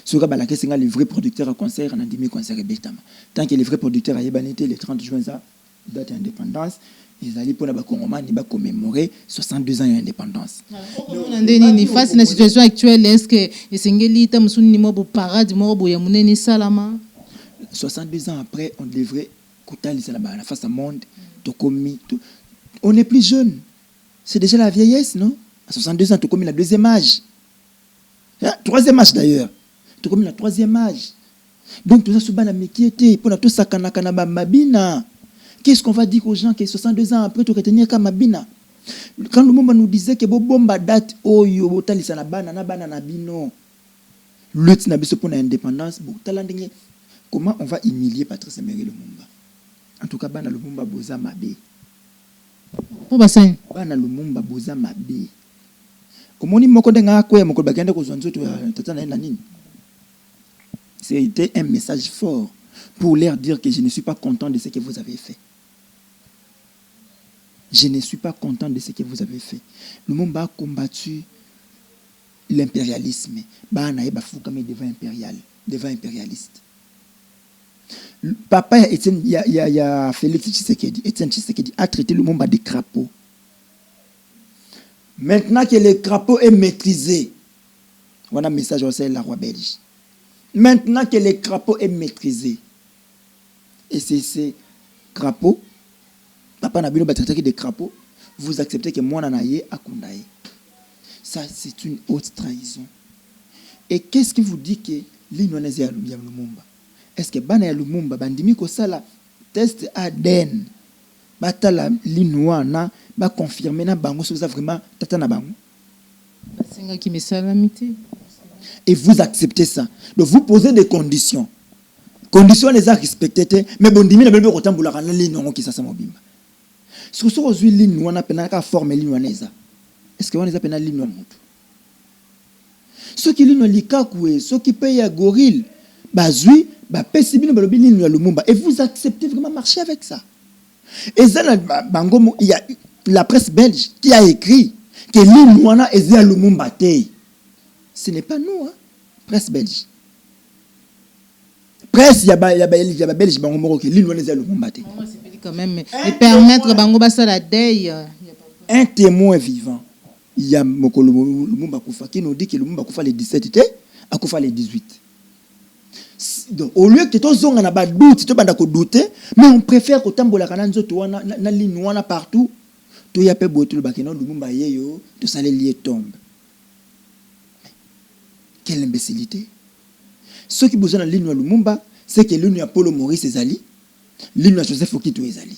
Ce que balake c'est le vrai producteur à concert, on a dit mes concerts bêta. Tant que le vrai producteur a ébanité le 30 juin, date d'indépendance, ils allaient pour la Congomani, ils commémorer 62 ans d'indépendance. Face à la situation actuelle, est-ce que les Sengeli tam sunni mo bo parade mo bo yamune ni salama? 62 ans après, on devrait côté la face à monde. On est plus jeune. C'est déjà la vieillesse, non? À 62 ans, tu as commis la deuxième âge. Troisième âge d'ailleurs. Tu as commis la troisième âge. Donc, tout ça, c'est la méquiété. Pour tout ça, mabina. Qu'est-ce qu'on va dire aux gens qui 62 ans après, tu retenir comme mabina? Quand le moment nous disait que bomba date, oh yo, talisa na bana na bino. Lutte na biso pour l'indépendance. Comment on va humilier Patrice Emery Lumumba? En tout cas, bana Lumumba boza mabe. Pour bassin. Bana Lumumba boza mabe. Omoni moko denga ko ya moko bakende ko zonzo to tata na nini. C'était un message fort pour leur dire que je ne suis pas content de ce que vous avez fait. Je ne suis pas content de ce que vous avez fait. Lumumba a combattu l'impérialisme. Bana eba fukame devant impérialiste. Papa il y a Félix Tshisekedi, Etienne Tshisekedi a traité le monde de crapaud. Maintenant que le crapaud est maîtrisé, voilà un message au la roi belge. Maintenant que le crapaud est maîtrisé, et c'est ces crapauds, papa n'a pas traité des crapauds, vous acceptez que moi n'anaye à Kundaye. Ça, c'est une haute trahison. Et qu'est-ce qui vous dit que l'Indonésie a le Lumumba? Est-ce que bana ya Lumumba bandimi ko sala test ADN batala linwana ba confirmer na bango so vraiment tata na bango basenga ki mesalamité et vous acceptez ça. Donc vous posez des conditions les a respectées mais bondimi na bebe ko tambola kana linongo ki sasa mobimba so ozwi linwana pena ka forme linwaneza est-ce que on les appelle linwa mutu ceux qui lino likakwe ceux qui paye à gorille bazui et vous acceptez vraiment marcher avec ça. Et il y a la presse belge qui a écrit que l'Inouana est à Lumumba. Ce n'est pas nous, hein? Presse belge. Presse, il y a belge qui l'Inouana est à Lumumba. Quand même, et permettre Bango Bassa la deuil. Un témoin vivant. Il y a Mokolo Lumumba Koufa qui nous dit que Lumumba Koufa les 17 était, à Koufa les 18. Donc, au lieu que tout le monde ait doute, tout le monde douter, mais on préfère que tout le monde ait partout, tout y a peu de tout le monde tombe. Quelle imbécilité. Ceux qui besoin de l'hymne à Lumumba, c'est que l'hymne à Paulo Maurice Ezali, l'hymne à Joseph Okito Ezali.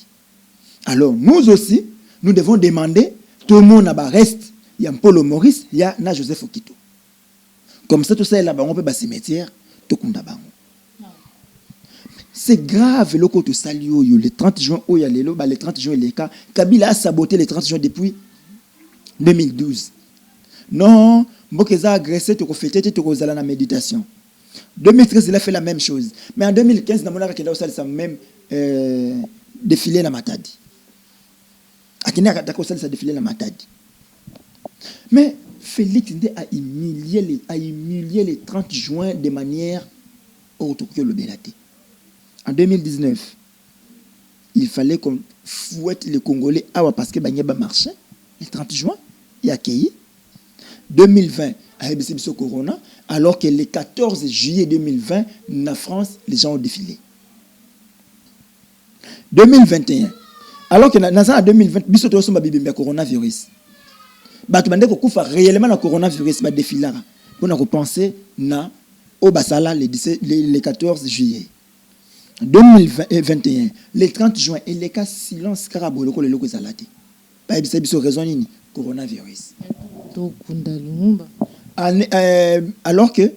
Alors, nous aussi, nous devons demander, tout le monde reste, il y a Paulo Maurice, il y a Joseph Okito. Comme ça, tout ça est là-bas, on peut pas cimetière, tout le monde. C'est grave, le côté salio, le 30 juin, où il y a le 30 juin, les cas. Kabila a saboté le 30 juin depuis 2012. Non, Mbokeza a agressé, tu as fêté, tu as allé la méditation. 2013, il a fait la même chose. Mais en 2015, il a aussi même défilé la Matadi. Il a défilé la Matadi. Mais Félix a humilié les 30 juin de manière autre que le Bélaté. En 2019, il fallait qu'on fouette les Congolais parce que Banyeba marchait. Le 30 juin, il a accueilli. 2020, à le Corona, alors que le 14 juillet 2020, en France, les gens ont défilé. 2021, alors que en 2020, il y a coronavirus. Il faut réellement le coronavirus défiler pour penser na au Basala le 14 juillet. 2021, le 30 juin, il y a silence carabolo ko le loko zalati. Ba bisa biso raison nini coronavirus. Alors que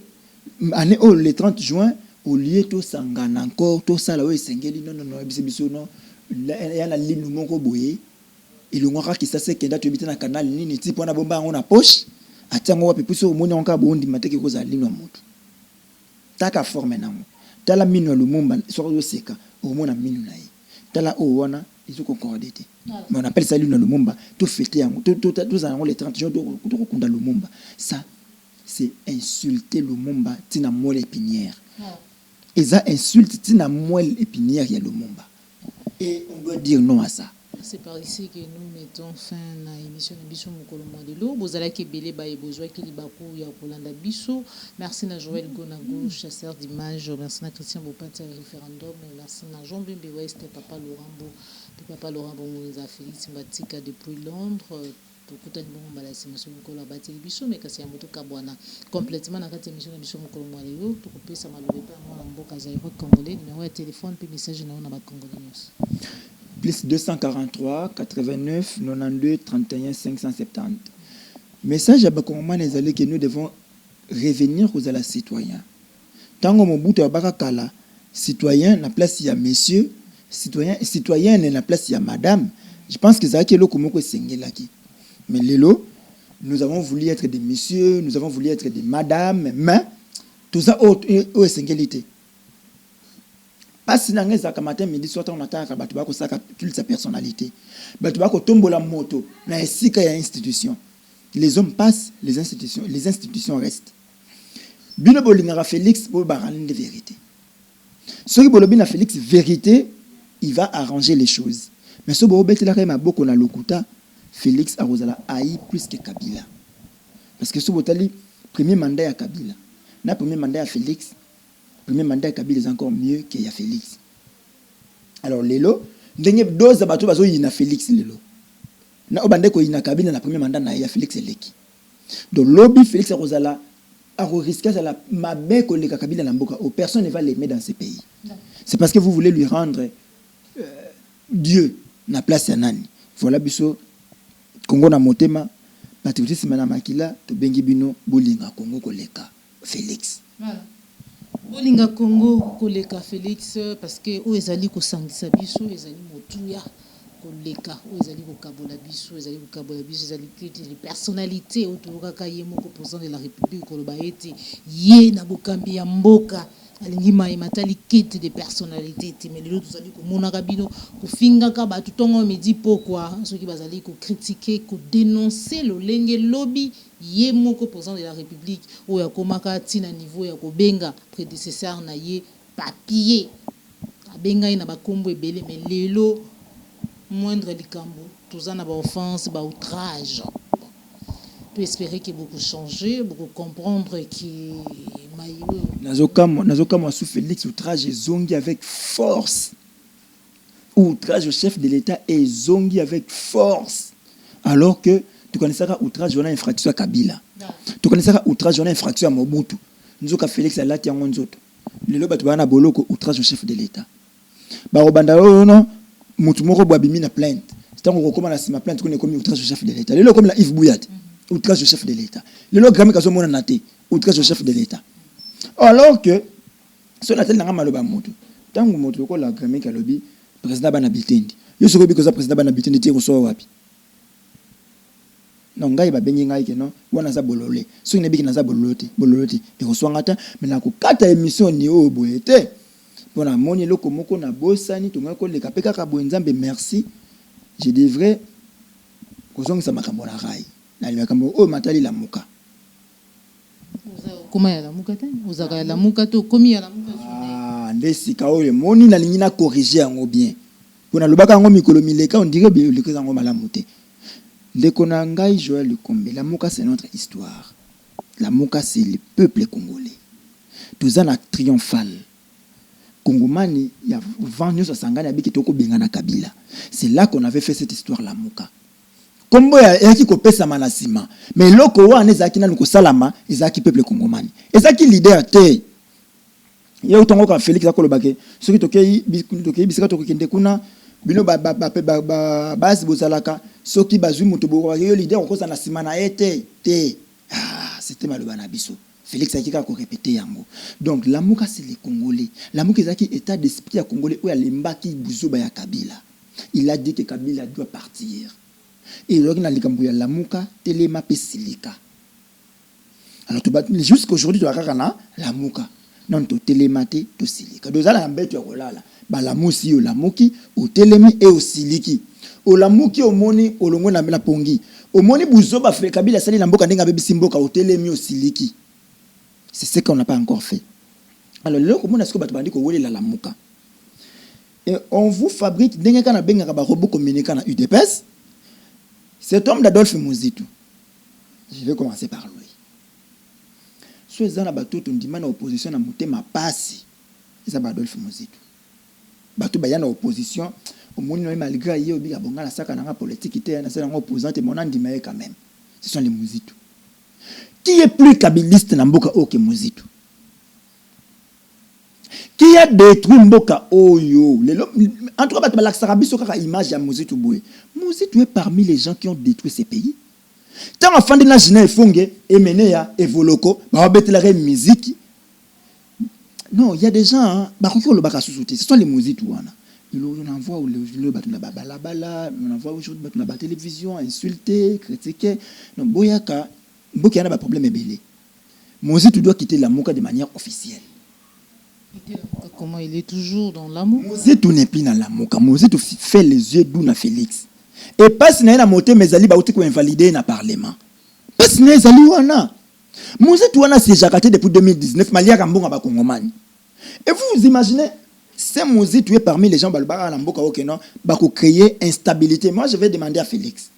le 30 juin, au lieu de sangana encore, tout ça là où sengeli non bisa biso non, il y a la ligne moko boye. Il y a qui s'est que date habité dans canal nini type on a bomba on a poche. Atango wa pepuso moni onka bondi mateke ko za ligne moto. Taka forme nango. Tala mino Lumumba sur le seka au moins mino naï tala o wana ils sont concordés mais on appelle ça l'hymne Lumumba tout fêter tous allons les 30 jours de kunda Lumumba ça c'est insulter Lumumba tina moelle épinière et ça insulte tina moelle épinière il y a Lumumba et on doit dire non à ça. C'est par ici que nous mettons fin à l'émission de Bisso Mokolo Mondelo. Bozala Kebele Baye Bozwa Kilibakou Yakolanda Bisso. Merci à Joël Gonago, chasseur d'images. Merci à Christian Bopata, référendum. Merci à Jean Bembe West, Papa Laurent Mouza Félix Mbatika depuis Londres. Tokuta Ndongo Balasi Maso Mokolo Abati Bisso, mais kasi Yamoto Kabwana. Complètement dans cette émission de Bisso Mokolo Mondelo. Tokopé ça m'a levé pas moi en Mboka Zaïro Congolais. Numéro de téléphone, puis message na on a Congolais. Plus 243 89 92 31 570. Message à Bakongoman est que nous devons revenir aux la citoyens. Tant que mon bout à Barakala, citoyen, la place il y a messieurs, citoyen, la place il y a madame. Je pense que ça qui est là comme mais Lélo, nous avons voulu être des messieurs, nous avons voulu être des madames, mais tout ça est singulité. Pas si dans les matin midi soir on attend que tu vas ça culte sa personnalité. Tu vas tomber la moto na esika ya institution. Les hommes passent, les institutions restent. Bino bolingara Félix pour baralin de vérité. Ce qui bolobina Félix vérité, il va arranger les choses. Mais ce bolobet la rema boko na lokuta Félix arozala haï plus que Kabila. Parce que ce botali premier mandat à Kabila. Na premier mandat à Félix. Premier mandat Kabila est encore mieux qu'il y a Félix. Alors, Lelo, il y a deux abattus qui sont Félix. Lelo. Na obande ko ina Kabila na premier mandat na ya Félix Eleki. Donc, lobby Félix Rosala a risqué la mabe ko le Kabila na mboka. Personne ne va l'aimer dans ce pays. C'est parce que vous voulez lui rendre Dieu na place ya nani. Voilà biso Congo na motema patriotisme na makila to bengi bino bolinga Congo koleka Félix. Voilà. Bolinga Congo koleka Félix parce que o ezali ko sangisa biso ezali motuya koleka o ezali ko kabola biso ezali les personnalités autour kaka ye moko président de la République koloba ete ye na bokambi ya mboka alingi mai matali kete de personnalités mais lelo tozali ko monaka bino ko fingaka ba tutongo midi pourquoi ceux qui bazali ko critiquer ko dénoncer le lenge lobby ye moko président de la République o ya komaka tina niveau ya ko benga prédécesseur na ye papier abenga ina bakombo ebele mais lelo moindre likambo tozana ba offense ba outrage peut espérer que beaucoup changer beaucoup comprendre que Nazokama sous Félix outrage zongi avec force. Outrage au chef de l'État et zongi avec force. Alors que Tu connais ça outrage on a infraction à Kabila. Tu connais ça outrage on a infraction à Mobutu. Nzoka Félix alati yango nzoto. Lelo batu bana boloko outrage au chef de l'État. Ba obanda non mutu moko bwa bimi na plainte. C'est on recommande la sima plainte qu'on est commis outrage au chef de l'État. Lelo comme la Yves Bouyat, outrage au chef de l'État. Lelo Grammy kazo mona naté, outrage au chef de l'État. Alors que sur la tête na maloba mutu. Tangu mutu ko la Grammy ka lobi président bana bitendi. Yo soko bi ko za président bana bitendi ti ko so wapi. Non ngai ba bengi ngai ke non wana za bololé. So ne bi na za bololoté, bololoté. E ko so ngata mais na ko kata émission ni o boyete. Pona moni loko moko na bosani to ngako le kapeka ka bonzambe merci. Je devrais kozongisa makambo na rai na makambo o matali la muka comment ya la muka te uzaka ya la muka to komi ya la muka ndesi ka o moni na lingi na corriger yango bien pona lobaka yango mikolo mileka on dirait bien le yango malamu te ndeko na ngai Joël Lukombe la muka c'est notre histoire la muka c'est le peuple congolais tozana triomphal Kongomani ya vanyo sa sangana biki toko bengana Kabila. C'est là qu'on avait fait cette histoire la muka. Kombo ya ki kopesa manasima. Mais loko wana ezaki na nuko salama ezaki peuple Kongomani. Ezaki leader te. Ya utongo ka Félix akolobake. Soki tokei bisika tokende kuna bino basi bozalaka soki bazui moto boko yo leader okoza na sima na ete te. Ah, c'était maloba na biso. Félix a dit qu'il répété yango. Donc la muka c'est les Congolais. La muka c'est état d'esprit à Congolais où il y a l'embaki Bouzoba ya Kabila. Il a dit que Kabila doit partir. Et là il a dit la muka telema pesilika. Alors jusqu'aujourd'hui tu as la muka. Non to telemate to silika. Donc la mbete ya kolala. Ba la musi yo la muki au telemi et au siliki. O la muki au moni au longo na la pongi. Au moni Bouzoba fait Kabila sali la mboka ndenga bebi simboka au telemi au siliki. C'est ce qu'on n'a pas encore fait. Alors, là, comment est-ce que vous avez dit la muka? Et on vous fabrique des robots communicants à UDPS. Cet homme d'Adolphe Muzitu. Je vais commencer par lui. Si vous avez une opposition à monter ma passe, c'est Adolphe Muzitu. Batou bayana opposition, au monde malgré il y a la sac à politique qui est un opposant et mon andimé quand même. Ce sont les Muzitu. Qui est plus kabiliste na mboka oke Muzitu? Qui a détruit mboka oyo? En tout cas, la sera image à Muzitu Boué. Muzitu est parmi les gens qui ont détruit ces pays. Tant en fin de la Gina Fonge, Emenea, Evoloko, Babetelare musique. Non, il y a des gens, ce sont les Muzitu. On envoie on envoie aujourd'hui la télévision, insulter, critiquer. Non, Boyaka. Boki a un problème ébélé. Muzitu doit quitter la muka de manière officielle. Comment il est toujours dans l'amour? Muzitu n'est plus dans la muka. Muzitu fait les yeux d'où na Félix. Et pas si na moté mais ali ba uti ko invalider na parlement. Pas si na ali wana. Muzitu wana c'est jakaté depuis 2019 malia kambonga ba Kongomani. Et vous imaginez c'est Muzitu est parmi les gens balba na mboka okeno ba ko créer instabilité. Moi je vais demander à Félix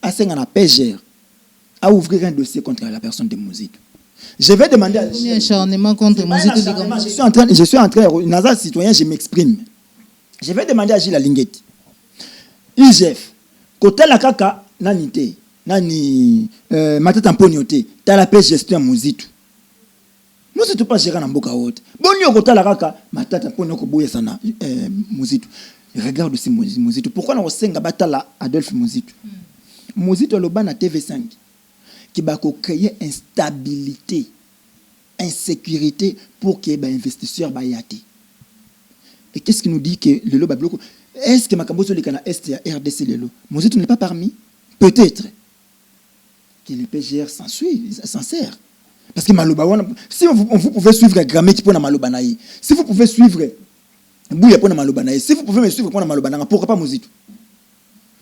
à un PGR à ouvrir un dossier contre la personne de Muzitu. Je vais demander à acharnement contre Muzitu. Je suis en train, Naza citoyen, je m'exprime. Je vais demander à Gilles Alinguetti. IGF, côté la kaka, nanite, nani, matata mponiote, t'as la paix gestion Muzitu. Muzitu pas gérer dans Boka haute. Bonio côté la kaka, matata mponiote boye sana, Muzitu. Regarde aussi Muzitu. Pourquoi on senga batala Adolphe Muzitu? Muzitu loba na TV5. Qui va créer instabilité, insécurité pour que les investisseurs bayati. Et qu'est-ce qui nous dit que le lot bloqué? Est-ce que Makamboso le Cana Est et RDC le lot? Muzitu n'est pas parmi? Peut-être que les PGR s'en sert. Parce que Maloba, si vous pouvez suivre Gramé qui pour Maloba naï, si vous pouvez suivre Bouya pour Maloba naï, si vous pouvez me suivre pour Maloba naï, pourquoi pas Muzitu?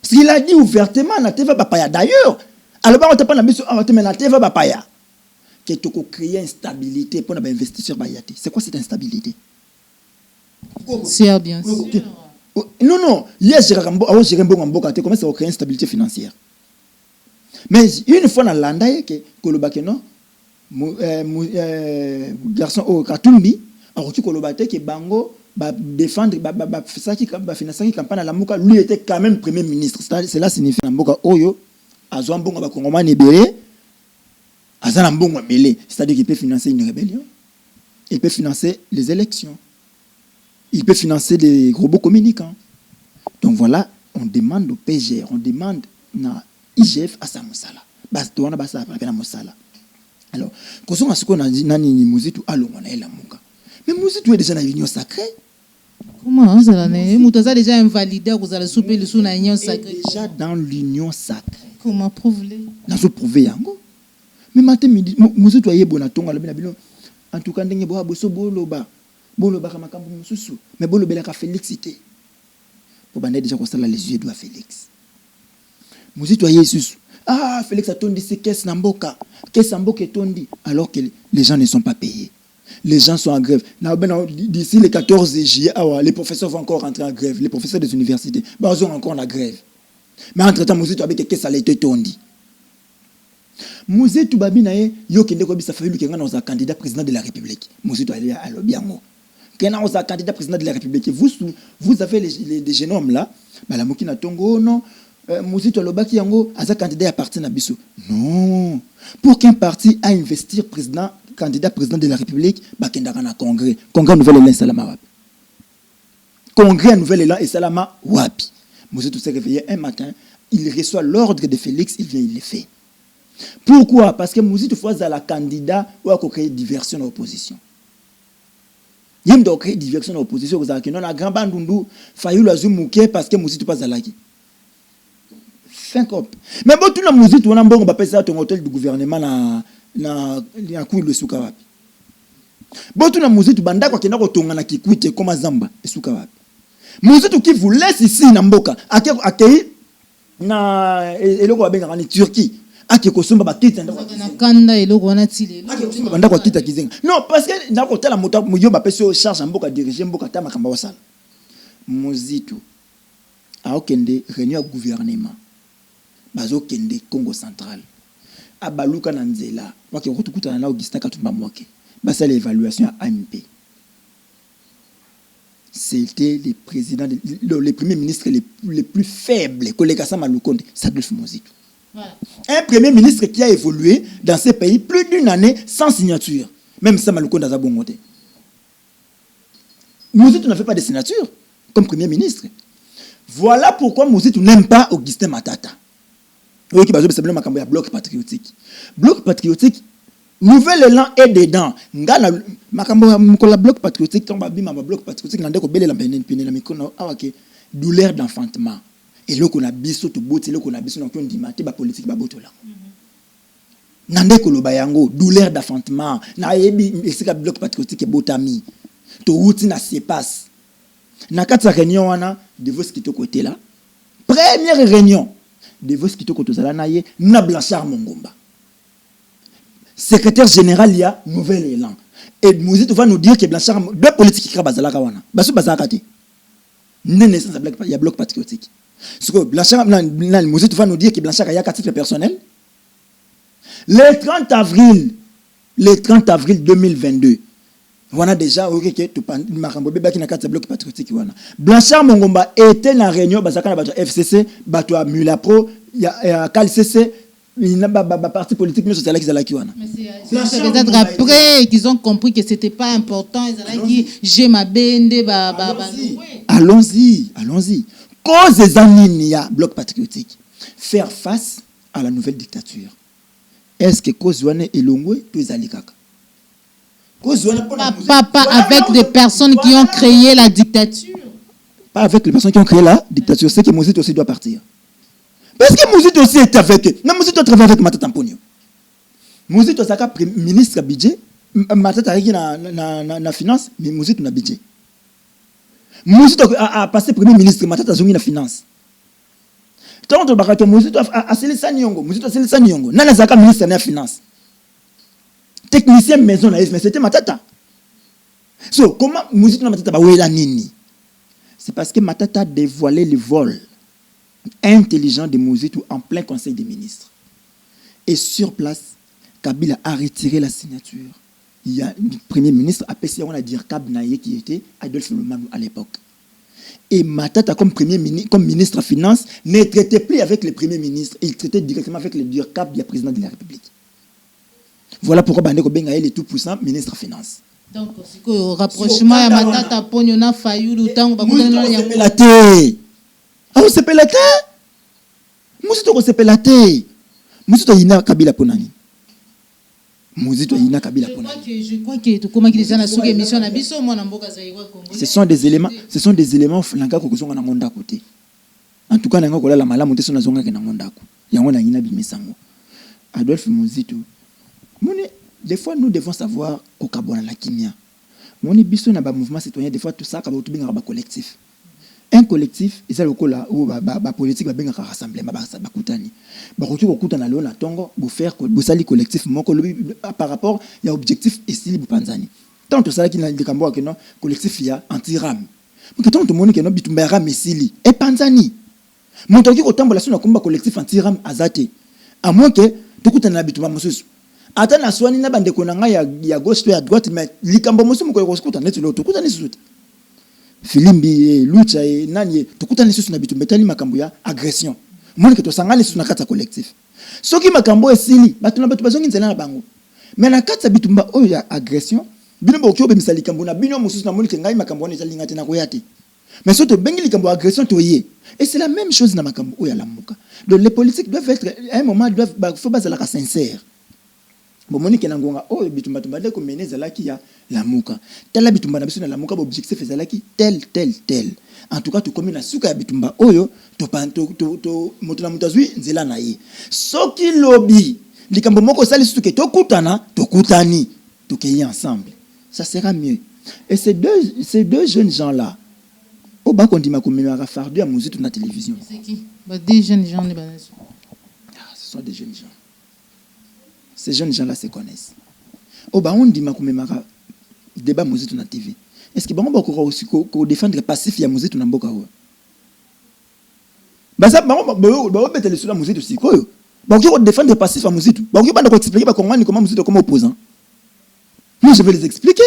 Parce qu'il a dit ouvertement na TV Bapaya. D'ailleurs, alors, on ne peut pas la TV Bapaya. Qui est créer instabilité pour les investisseurs bayati. C'est quoi cette instabilité? C'est bien sûr. Non, non. Hier, j'ai comment ça va créer une stabilité financière. Mais une fois dans l'anda, que Kolobake, non, garçon au Katumbi, alors que Kolobate, que Bango, défendre, financer campagne à la Mouka, lui était quand même premier ministre. Cela signifie la Mouka Oyo. azwa mbongo ba kongomani ebele azana mbongo ebele, c'est-à-dire qu'il peut financer une rébellion, il peut financer les élections, il peut financer des robots communicants. Donc voilà, on demande au PGR, on demande na IGF à sa mosala. Bas to wana basa pa na mosala. Alors, quand on a ce qu'on a dit nani Muzitu alongo na ela muka. Mais Muzitu est déjà dans l'union sacrée. Comment ça là né Mutaza déjà invalidé à cause de la soupe le sous na union sacrée. Déjà dans l'union sacrée. Comment prouver? Dans ce prouver yango. Mais matin midi Muzitu aye bona tonga la bino. En tout cas ndenge bo boso boloba. Boloba kama kambu mususu. Mais bolobela ka Félixité. Pour bander déjà qu'on sala les yeux de Félix. Muzitu aye susu. Ah, Félix a tondi ses caisses Namboka. Caisse Namboka est tondi. Alors que les gens ne sont pas payés. Les gens sont en grève. D'ici le 14 juillet, les professeurs vont encore rentrer en grève. Les professeurs des universités, ils sont encore en grève. Mais entre-temps, Mouzé Toubabi, qu'est-ce que ça a été tondi? Mouzé Toubabi, il y a fallu qu'il y ait un candidat président de la République. Mouzé Toubabi, alors bien, qu'il y ait un candidat président de la République. Vous avez les jeunes hommes là, la Mokina Tongo, non? Mouzito Lobaki Yango, Aza candidat appartient à Bissou. Non. Pour qu'un parti a investir candidat président de la République, Bakendara Congrès. Congrès Nouvel Élan Salama Wapi. Congrès Nouvel Élan et Salama Wapi. Mouzito s'est réveillé un matin, il reçoit l'ordre de Félix, il vient, il le fait. Pourquoi? Parce que Mouzito faut la candidat ou à créer diversion dans l'opposition. Il y a créer diversion dans l'opposition, vous avez que non, la grand bandundu, Fayou Azumouké, parce que Mouzito pas à la mais bon, tout la musique, on a un bon ton hôtel du gouvernement na coup le souka wapi. Bon, tout la musique, banda kwa kena kotonga na kikwite comme Zamba et souka wapi. Musique qui vous laisse ici na mboka, akei na eloko babenga en Turquie. Ake kosomba ba kiti ndako na kanda eloko wana tile. Ake kosomba banda kwa kita kizenga. Non, parce que ndako tala moto muyo ba peso charge mboka diriger mboka ta makamba wasala. Musique a okende réunion gouvernement. Bazo kende Congo central abaluka na nzela waki rotukuta na Augustin Katumba Mwoke basa l'évaluation à AMP. C'était les présidents les premiers ministres les plus faibles Koleka Sama Lukonde Sadolphe Mozitu. Voilà. Un premier ministre qui a évolué dans ces pays plus d'une année sans signature. Même Sama Lukonde a bongote. Mozitu n'a fait pas de signature comme premier ministre. Voilà pourquoi Mozitu n'aime pas Augustin Matata. Oui, qui va se makambo ya bloc patriotique. Bloc patriotique, nouvel élan est dedans. Ngana makambo ya bloc patriotique, tomba bima bloc patriotique nande ko bele la pene la mikono awake douleur d'enfantement. Et là qu'on a biso to boti, là qu'on a biso na ko ndimate ba politique ba boto la. Nande ko loba yango douleur d'enfantement. Na yebi esika bloc patriotique e botami. To wuti na se passe. Na kati réunion wana de vos qui to côté là. Première réunion de vos qui na Blanchard Mongomba. Secrétaire général, il y a nouvel élan. Et Mouzito va nous dire que Blanchard, deux politiques qui bazala kawana. Basu bazala kati. Il y a bloc patriotique. Ce que Blanchard, Mouzito va nous dire que Blanchard a 4 titres personnels. Le 30 avril 2022. On a déjà Blanchard Mongomba était dans la réunion FCC, Mulapro, KLCC, parti politique, mais c'est peut-être après qu'ils ont compris que c'était pas important. J'ai ma bende. Allons-y. Cause des années, bloc patriotique. Faire face à la nouvelle dictature. Est-ce que cause est longue ou est Pas avec des personnes qui ont créé la dictature. Pas avec les personnes qui ont créé la dictature. C'est que Mouzito aussi doit partir. Parce que Mouzito aussi est avec eux. Non, Mouzito travaille avec Matata Mponyo. Mouzito est ministre budget. Matata est na finance, mais Mouzito na budget. Mouzito a passé premier ministre, Matata zongi na finance. Tant que Mouzito a scellé ça Nyongo. Mouzito a scellé ça Nyongo. Nana Zaka ministre na finance. Technicien maison naïf, mais c'était Matata. So, comment Mouzito na Matata bawela nini? C'est parce que Matata a dévoilé le vol intelligent de Mouzito en plein conseil des ministres. Et sur place, Kabila a retiré la signature. Il y a le premier ministre, on a dit Kab Naye qui était Adolphe Lomano à l'époque. Et Matata, comme comme ministre des Finances, ne traitait plus avec le Premier ministre. Il traitait directement avec le DIRCAP du président de la République. Voilà pourquoi Bandeko Benga est le tout-puissant ministre des Finances. Donc, c'est le rapprochement de Matata Ponyona Fayou, le temps où on s'appelle la thé. On s'appelle la thé. On s'appelle la thé. Moussito Yina Kabila Ponani. Moussito Yina Kabila Ponani. Je crois que tout comment qu'ils ont sous émission na biso moi na mboka zaïwa Congo. Ce sont des éléments flanka ko kozonga na ngonda côté. En tout cas na ngokola la malamu te sona zonga ke na ngonda ko. Yango na yina bimesango. Adolphe Moussito. Moni des fois nous devons savoir ko kabona la kimia. Moni biso na ba mouvement citoyen des fois tout ça ka ba tubinga ba collectif. Un collectif, et ça le coup là où la politique va bien rassembler, va coutani. Bah quand tu écoutes na lona tongo, vous faire vous sali collectif, mon par rapport il y a objectif et style Panzani. Tant tout ça qui n'a des cambo que non collectif il y a anti-ram. Mais tant tout le monde qui non bitumba ram mesili et Panzani. Mon temps qui autant la sona combat collectif anti-ram azate. À moins que tu écoutes na bitumba mosusu. Ata na swani na bande konanga ya gauche to ya droite mais likambo mosusu mko écoute na tu lo écoute na susu. Filimbi lucha nani tukutana sisi na bitu metali makambo ya agression moni que to sangane sisi na kata collectif soki makambo esili batu na batu bazongi nzela na bango mais na kata bitumba oyo ya agression bino ba okyo be misali kambo na bino mususu na moni que ngai makambo ne zalinga tena koyate mais soto bengi likambo agression to yé et c'est la même chose na makambo oyo ya lamuka donc les politiques doivent être à un moment faut bazala ka sincère bon monique na ngonga oh bitumba tumba de ko meneza laki ya lamuka tela bitumba na biso na lamuka objectif ezalaki tel en tout cas to komi na suka ya bitumba oyo to moto na mutazui nzela na ye soki lobby likambo moko sali suke to kutana to kutani to keye ensemble ça sera mieux et ces deux jeunes gens là au bas qu'on dit ma commémora fardu à musique na télévision c'est qui bah des jeunes gens les bananes ce sont des jeunes gens. Ces jeunes gens-là se connaissent. Au bas, on dit ma commémora débat musique na TV. Est-ce que bon on va aussi défendre passif ya musique na mboka ho? Bah ça ba mettre sur la musique aussi quoi. Ba on défendre passif ya musique. Ba on va expliquer comment musique comme opposant. Moi je vais les expliquer.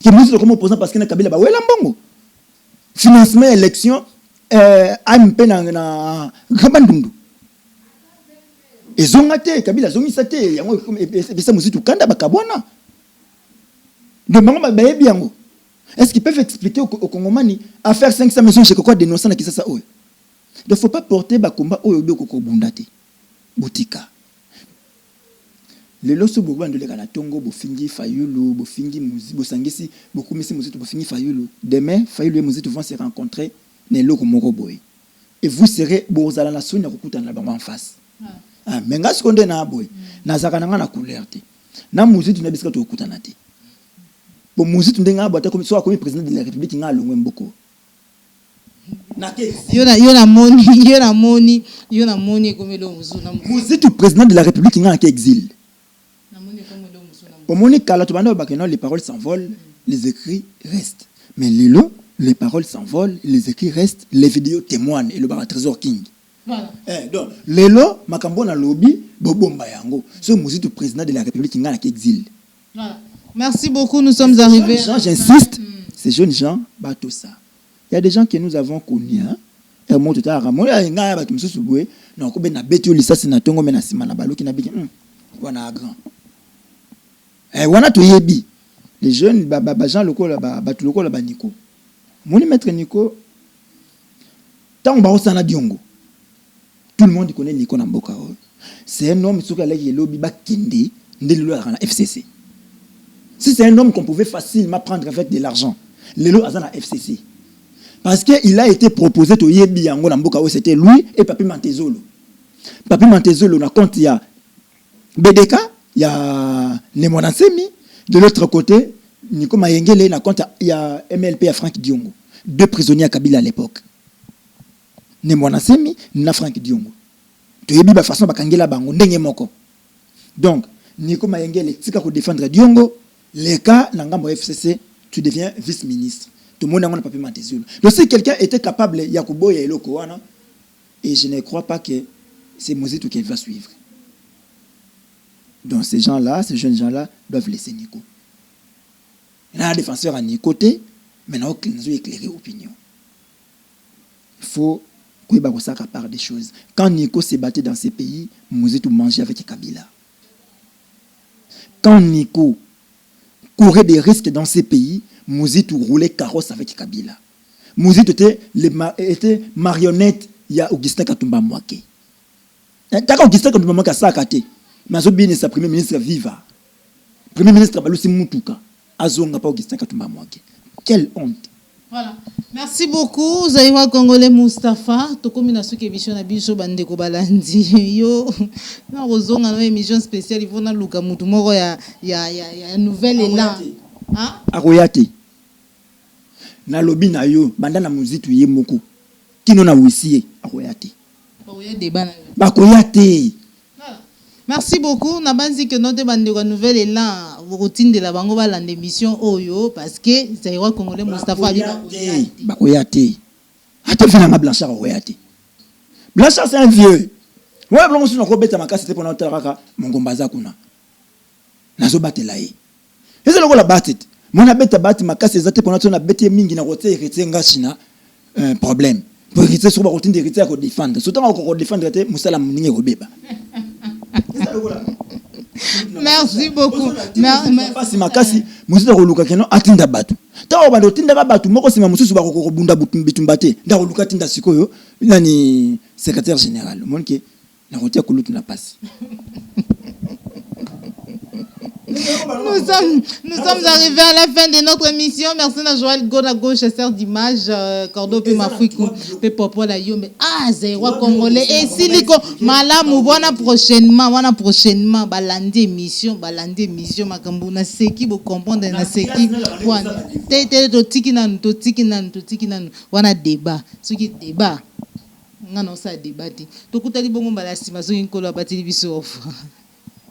Que musique comme opposant parce que na Kabila ba wela mbongo. Financement élection AMP na Kabandundu. Ezongate Kabila zongisate yango epesa musitu kanda bakabwana de bango bayebi yango est-ce qu'ils peuvent expliquer au Congomani à faire 500 maisons chez quoi dénoncer na kisasa oyo donc faut pas porter ba combat oyo be ko bundate botika lelo so bo bandole kana tongo bo fingi Fayulu bo fingi muzi bo sangisi bo kumisi musitu bo fingi Fayulu demain Fayulu et musitu vont se rencontrer ne loko moko boy et vous serez bozala na sonya kokutana na bango en face. Ah, mais ngas konde na boy na zakananga na couleur te na musitu na bisika to kutana te bo musitu ndenga bota comme soit comme président de la République nga longwe mboko na ke yona moni comme le musu na musitu président de la République nga ke exil na moni comme le musu na bo moni kala to banda bakena les paroles s'envolent les écrits restent mais les paroles s'envolent les écrits restent les vidéos témoignent et le bar trésor king. Voilà. Donc, lelo makambo na lobby bobomba yango. Ce musique président de la République ngana qui exil. Voilà. Merci beaucoup, nous sommes arrivés. J'insiste, ces jeunes gens bateau ça. Il y a des gens que nous avons connus hein. Et moi tout à l'heure, moi nga ba kimso subwe na ko be na betio lisasi na tongo mena sima na baloki na biki. Wana grand. Wana to yebi. Les jeunes ba gens loko la ba tu loko la ba Nico. Moni maître Nico tant ba osana diongo. Tout le monde connaît Nico Namboka. C'est un homme qui a lobby bakinde ndelo à la FCC. Si c'est un homme qu'on pouvait facilement prendre avec de l'argent, lelo à la FCC. Parce qu'il a été proposé to yebi yango Namboka, c'était lui et Papi Mantezolo. Papi Mantezolo na compte il y a BDK, il y a Nemonansemi, de l'autre côté Nico Mayengele na compte il y a MLP à Franck Diongo, deux prisonniers à Kabila à l'époque. Ne mwana semi na Franck Diongo to yebi ba façon bakangela bango ndenge moko donc Nico Mayengele tika ko défendre Diongo les cas na ngambo FCC tu deviens vice-ministre tout le monde a papier Mantezolo donc si quelqu'un était capable ya kuboya eloko wana et je ne crois pas que c'est Mozitu qui va suivre donc ces gens-là ces jeunes gens-là doivent laisser Nico il y a un défenseur à Nico mais n'a aucune éclairé opinion. faut que ça part des choses. Quand Nico s'est battu dans ces pays, Mouzitou mangeait avec Kabila. Quand Nico courait des risques dans ces pays, Mouzitou roulait carrosse avec Kabila. Mouzitou était marionnette, il y a Augustin Katumba Mwake. D'accord, Augustin Katumba Mwake a ça à côté. Mais Azobine, sa premier ministre viva. Premier ministre Balusi Moutuka. Azonga pas Augustin Katumba Mwake. Quelle honte. Voilà. Merci beaucoup. Zaïwa Congolais Moustapha. Tokomi na suki émission na biso bandeko balandi. Yo, na rozonga na émission spéciale. Il faut na luka mutu moko ya nouvelle élan. Hein? Akoyate. Na lobi na yo, banda na muzitu ye moko. Kino na wisie, akoyate. Bakoya débat na yo. Bakoyate. Merci beaucoup. Na banzi que notre bandeko nouvelle élan. Routine de la bango ba l'émission Oyo parce que Zaïwa Congolais Moustapha Bakoyate. Attends finalement Blanchard Okoyate. Blanchard c'est un vieux. Ouais blanc sur notre bête makasi c'était pendant taraka mongombaza kuna. Nazo batela yi. Eza loko la batite. Mona bête batite makasi ezate pendant na bête mingi na rote héritier ngachina un problème. Pour héritier sur ba routine d'héritier ko défendre. Surtout ko défendre té musala mningi robeba. Eza loko la. Merci beaucoup. Merci makasi muzita koluka keno atinda batu. Tawo bando tinda ka batu moko sima mususu ba ko bunda bitumbate. Nda koluka tinda sikoyo nani secrétaire général. Monke na rotia kulutu na passe. Nous sommes arrivés à la fin de notre émission. Merci à Joël Gonago, chasseur d'images, Cordo pe Mafrikou, pe Popo la yo, mais Zaïwa Congolais et Siliko Malamu, voilà prochainement, balandi émission, makambu na seki bo comprendre na seki. To tiki nanu, wana débat, ce qui débat. Ngana sa débat. To kutali bongo balasi mazo nkolo abati biso.